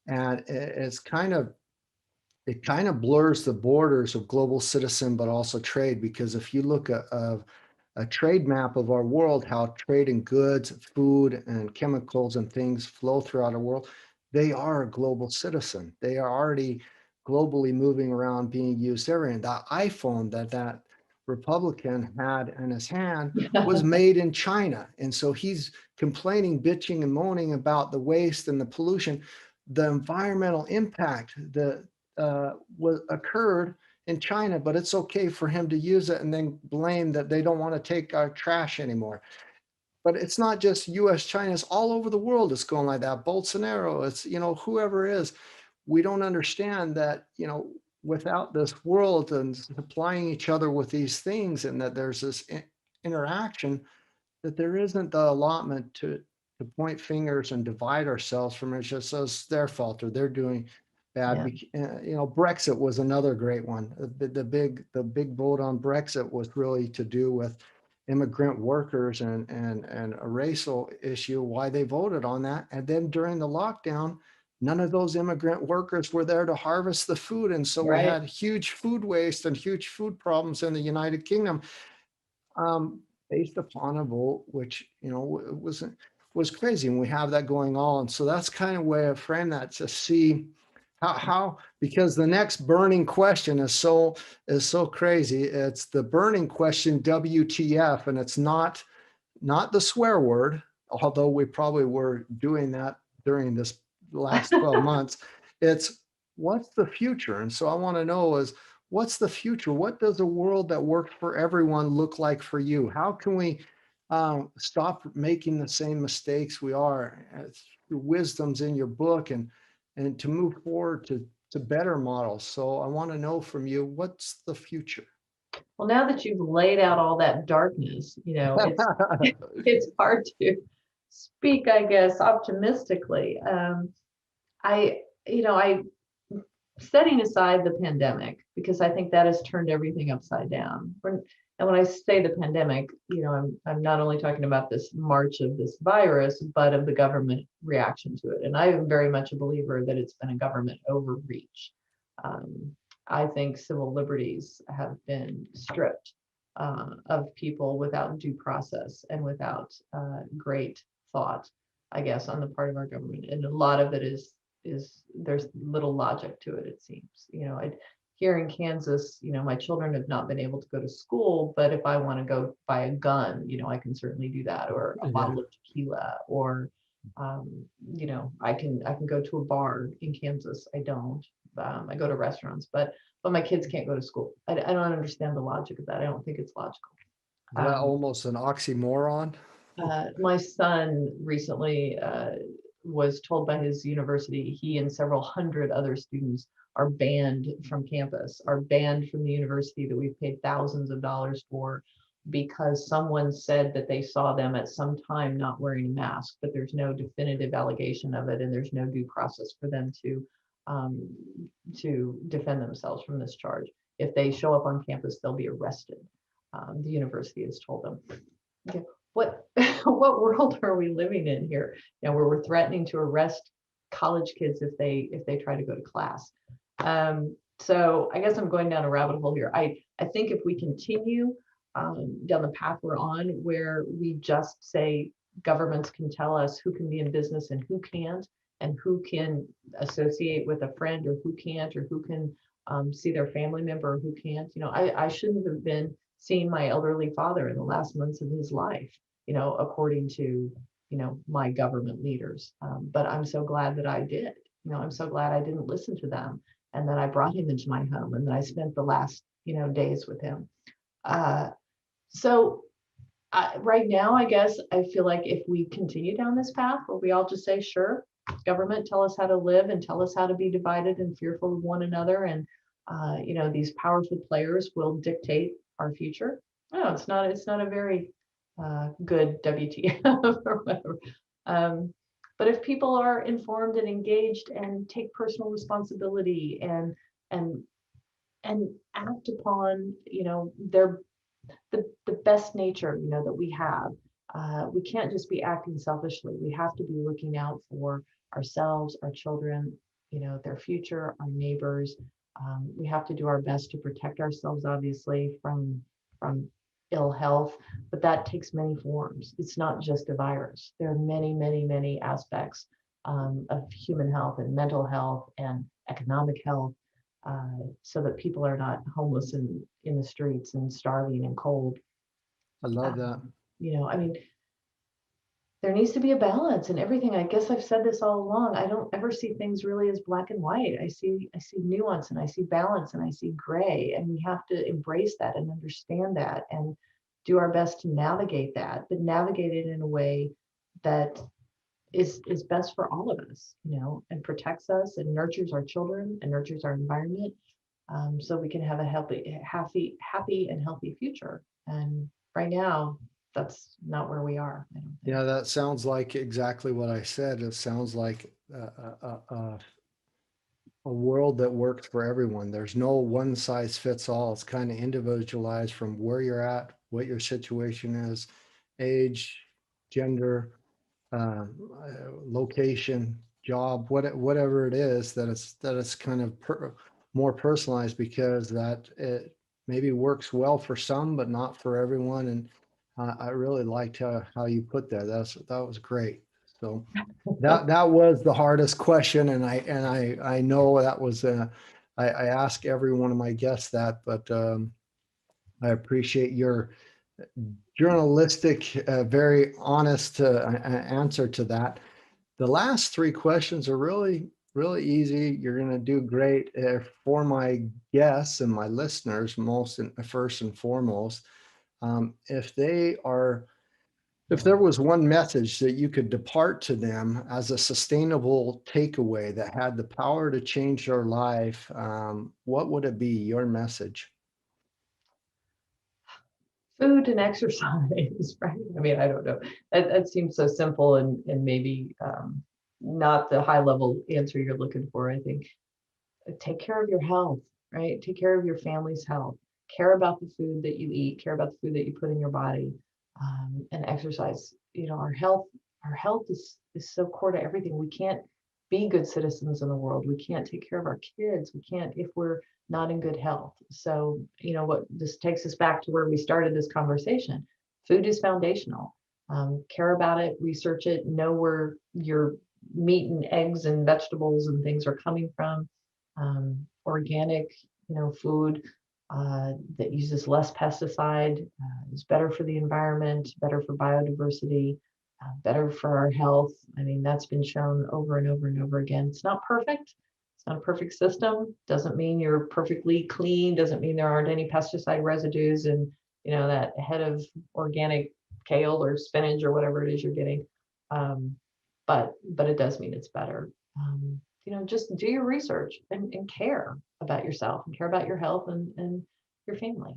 And it kind of blurs the borders of global citizen, but also trade, because if you look at a trade map of our world, how trade in goods, food, and chemicals and things flow throughout our world, they are a global citizen. They are already globally moving around, being used everywhere. And that iPhone that Republican had in his hand was made in China. And so he's complaining, bitching, and moaning about the waste and the pollution, the environmental impact that occurred in China, but it's okay for him to use it and then blame that they don't want to take our trash anymore. But it's not just US, China, it's all over the world. It's going like that. Bolsonaro, it's, whoever is, we don't understand that, without this world and supplying each other with these things, and that there's this interaction, that there isn't the allotment to point fingers and divide ourselves from it. It's just it's their fault or they're doing bad. Brexit was another great one. The big vote on Brexit was really to do with immigrant workers and a racial issue, why they voted on that. And then during the lockdown, none of those immigrant workers were there to harvest the food. And so we had huge food waste and huge food problems in the United Kingdom, based upon a vote, which, was crazy. And we have that going on. So that's kind of way I frame that, to see how, because the next burning question is so crazy. It's the burning question, WTF, and it's not the swear word, although we probably were doing that during this last 12 months. It's what's the future? And so I want to know is, what's the future? What does a world that works for everyone look like for you? How can we stop making the same mistakes we are? Wisdom's in your book, and to move forward to better models. So I want to know from you, what's the future? Well, now that you've laid out all that darkness, it's hard to speak, I guess, optimistically. I setting aside the pandemic, because I think that has turned everything upside down. And when I say the pandemic, I'm not only talking about this march of this virus, but of the government reaction to it. And I am very much a believer that it's been a government overreach. I think civil liberties have been stripped of people without due process and without great thought, I guess, on the part of our government. And a lot of it is there's little logic to it, it seems. Here in Kansas, my children have not been able to go to school, but if I want to go buy a gun, I can certainly do that, or a bottle of tequila, or I can go to a bar in Kansas. I don't. I go to restaurants, but my kids can't go to school. I don't understand the logic of that. I don't think it's logical. Is that almost an oxymoron? My son recently was told by his university he and several hundred other students are banned from campus, are banned from the university that we've paid thousands of dollars for, because someone said that they saw them at some time not wearing a mask, but there's no definitive allegation of it, and there's no due process for them to defend themselves from this charge. If they show up on campus, they'll be arrested. The university has told them. Okay. What what world are we living in here? Where we're threatening to arrest college kids if they try to go to class. So I guess I'm going down a rabbit hole here. I think if we continue down the path we're on, where we just say governments can tell us who can be in business and who can't, and who can associate with a friend or who can't, or who can see their family member or who can't. I shouldn't have been seeing my elderly father in the last months of his life, according to, my government leaders. But I'm so glad that I did. I'm so glad I didn't listen to them, and that I brought him into my home, and that I spent the last, days with him. So right now, I guess I feel like if we continue down this path where we all just say, sure, government, tell us how to live and tell us how to be divided and fearful of one another, and these powerful players will dictate our future. No, it's not a very good WTF or whatever. But if people are informed and engaged and take personal responsibility and act upon the best nature that we have, we can't just be acting selfishly. We have to be looking out for ourselves, our children, their future, our neighbors. We have to do our best to protect ourselves, obviously, from ill health, but that takes many forms. It's not just a virus. There are many, many, many aspects of human health and mental health and economic health, so that people are not homeless in the streets and starving and cold. I love that. I mean, there needs to be a balance in everything. I guess I've said this all along. I don't ever see things really as black and white. I see nuance, and I see balance, and I see gray, and we have to embrace that and understand that and do our best to navigate that, but navigate it in a way that is best for all of us, and protects us and nurtures our children and nurtures our environment, so we can have a happy and healthy future. And right now, that's not where we are. I don't think. Yeah, that sounds like exactly what I said. It sounds like a world that works for everyone. There's no one size fits all. It's kind of individualized from where you're at, what your situation is, age, gender, location, job, whatever it is, that it's kind of more personalized, because that it maybe works well for some, but not for everyone. And I really liked how you put that. That was great. So that was the hardest question, and I know that was I ask every one of my guests that, but I appreciate your journalistic, very honest answer to that. The last three questions are really, really easy. You're going to do great. For my guests and my listeners, first and foremost, if there was one message that you could depart to them as a sustainable takeaway that had the power to change their life, what would it be, your message? Food and exercise, right? I mean, I don't know. That seems so simple, and maybe not the high level answer you're looking for. I think take care of your health, right? Take care of your family's health. Care about the food that you eat. Care about the food that you put in your body, and exercise. Our health is so core to everything. We can't be good citizens in the world. We can't take care of our kids. We can't, if we're not in good health. So, what this takes us back to where we started this conversation. Food is foundational. Care about it, research it, know where your meat and eggs and vegetables and things are coming from. Organic, food that uses less pesticide is better for the environment, better for biodiversity, better for our health. I mean, that's been shown over and over and over again. It's not perfect. It's not a perfect system. Doesn't mean you're perfectly clean. Doesn't mean there aren't any pesticide residues in, that head of organic kale or spinach or whatever it is you're getting. But it does mean it's better. Just do your research and care about yourself and care about your health and your family.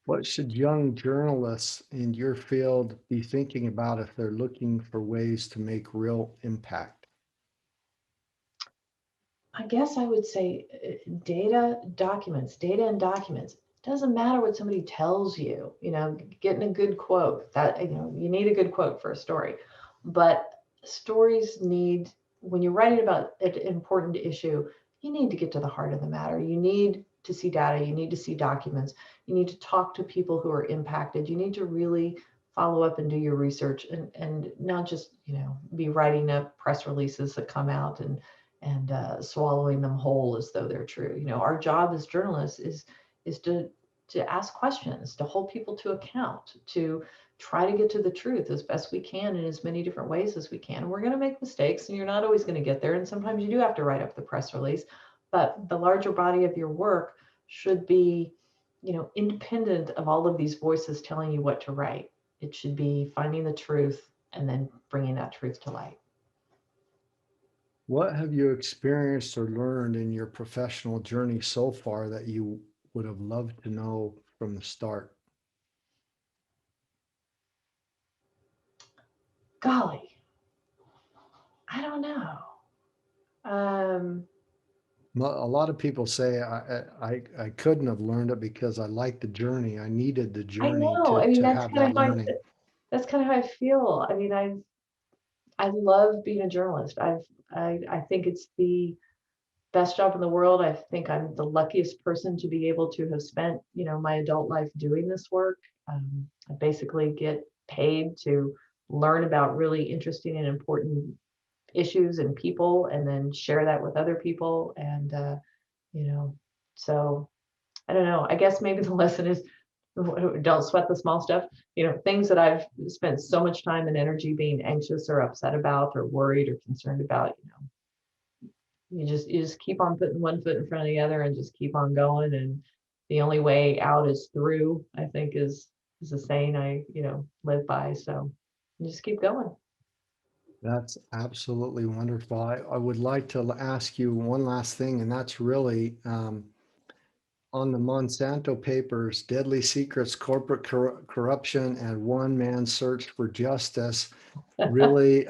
What should young journalists in your field be thinking about if they're looking for ways to make real impact? I guess I would say data and documents. Doesn't matter what somebody tells you, getting a good quote that, you need a good quote for a story, but stories need, when you're writing about an important issue, you need to get to the heart of the matter. You need to see data. You need to see documents. You need to talk to people who are impacted. You need to really follow up and do your research and not just, be writing up press releases that come out and swallowing them whole as though they're true. Our job as journalists is to ask questions, to hold people to account, to try to get to the truth as best we can in as many different ways as we can. And we're going to make mistakes, and you're not always going to get there. And sometimes you do have to write up the press release, but the larger body of your work should be, independent of all of these voices telling you what to write. It should be finding the truth and then bringing that truth to light. What have you experienced or learned in your professional journey so far that you would have loved to know from the start? Golly, I don't know. A lot of people say I couldn't have learned it because I liked the journey. I needed the I journey know. I mean, to have that learning. that's kind of how I feel. I mean, I love being a journalist. I think it's the best job in the world. I think I'm the luckiest person to be able to have spent, my adult life doing this work. I basically get paid to learn about really interesting and important issues and people, and then share that with other people. And you know, so I don't know. I guess maybe the lesson is don't sweat the small stuff. Things that I've spent so much time and energy being anxious or upset about or worried or concerned about, you just keep on putting one foot in front of the other and just keep on going. And the only way out is through, I think is a saying I, live by. So you just keep going. That's absolutely wonderful. I would like to ask you one last thing, and that's really on the Monsanto Papers, Deadly Secrets, Corporate Corruption, and One Man's Search for Justice. Really,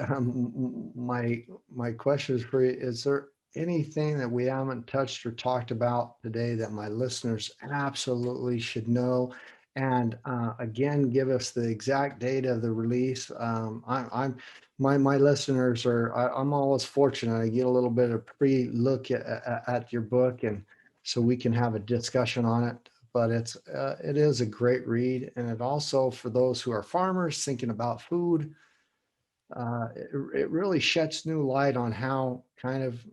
my question is for you, is there anything that we haven't touched or talked about today that my listeners absolutely should know? And again, give us the exact date of the release. My listeners I'm always fortunate. I get a little bit of pre-look at your book, and so we can have a discussion on it. But it is a great read, and it also, for those who are farmers thinking about food, it really sheds new light on how kind of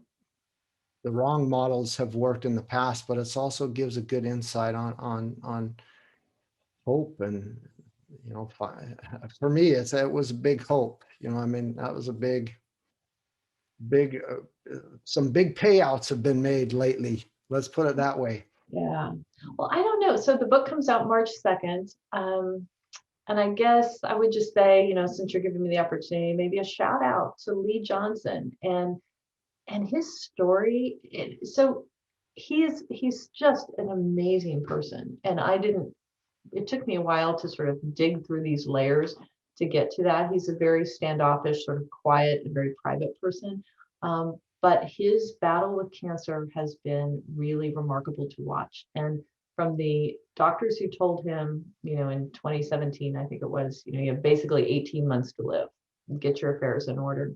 the wrong models have worked in the past, but it's also gives a good insight on hope. And for me, it was a big hope. I mean, that was a big some big payouts have been made lately. Let's put it that way. Yeah. Well, I don't know. So the book comes out March 2nd. And I guess I would just say, since you're giving me the opportunity, maybe a shout out to Lee Johnson and his story. So he's just an amazing person. And it took me a while to sort of dig through these layers to get to that. He's a very standoffish, sort of quiet and very private person. But his battle with cancer has been really remarkable to watch. And from the doctors who told him, in 2017, I think it was, you have basically 18 months to live, get your affairs in order.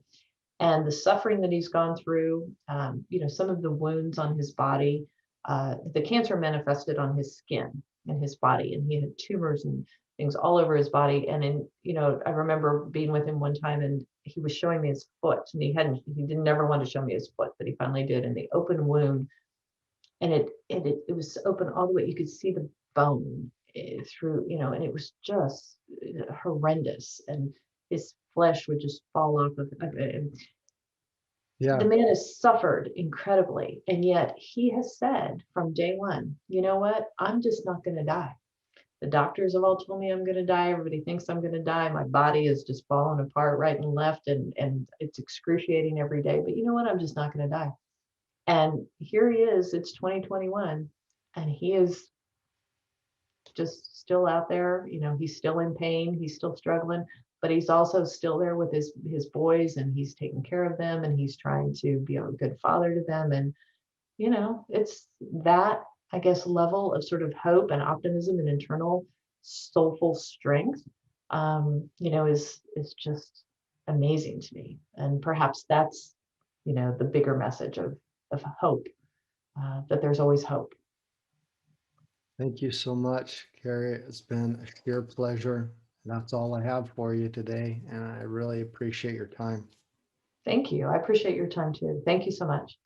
And the suffering that he's gone through, some of the wounds on his body, the cancer manifested on his skin and his body, and he had tumors and things all over his body. And I remember being with him one time, and he was showing me his foot, and he didn't never want to show me his foot, but he finally did. And the open wound, and it was open all the way. You could see the bone through, and it was just horrendous. And his flesh would just fall off of it. Yeah. The man has suffered incredibly, and yet he has said from day one, you know what? I'm just not going to die. The doctors have all told me I'm going to die. Everybody thinks I'm going to die. My body is just falling apart right and left, and it's excruciating every day. But you know what? I'm just not going to die. And here he is. It's 2021, and he is just still out there. He's still in pain. He's still struggling, but he's also still there with his boys, and he's taking care of them, and he's trying to be a good father to them. And it's that, I guess, level of sort of hope and optimism and internal soulful strength, is just amazing to me. And perhaps that's, the bigger message of hope, that there's always hope. Thank you so much, Carey. It's been a sheer pleasure. That's all I have for you today, and I really appreciate your time. Thank you. I appreciate your time too. Thank you so much.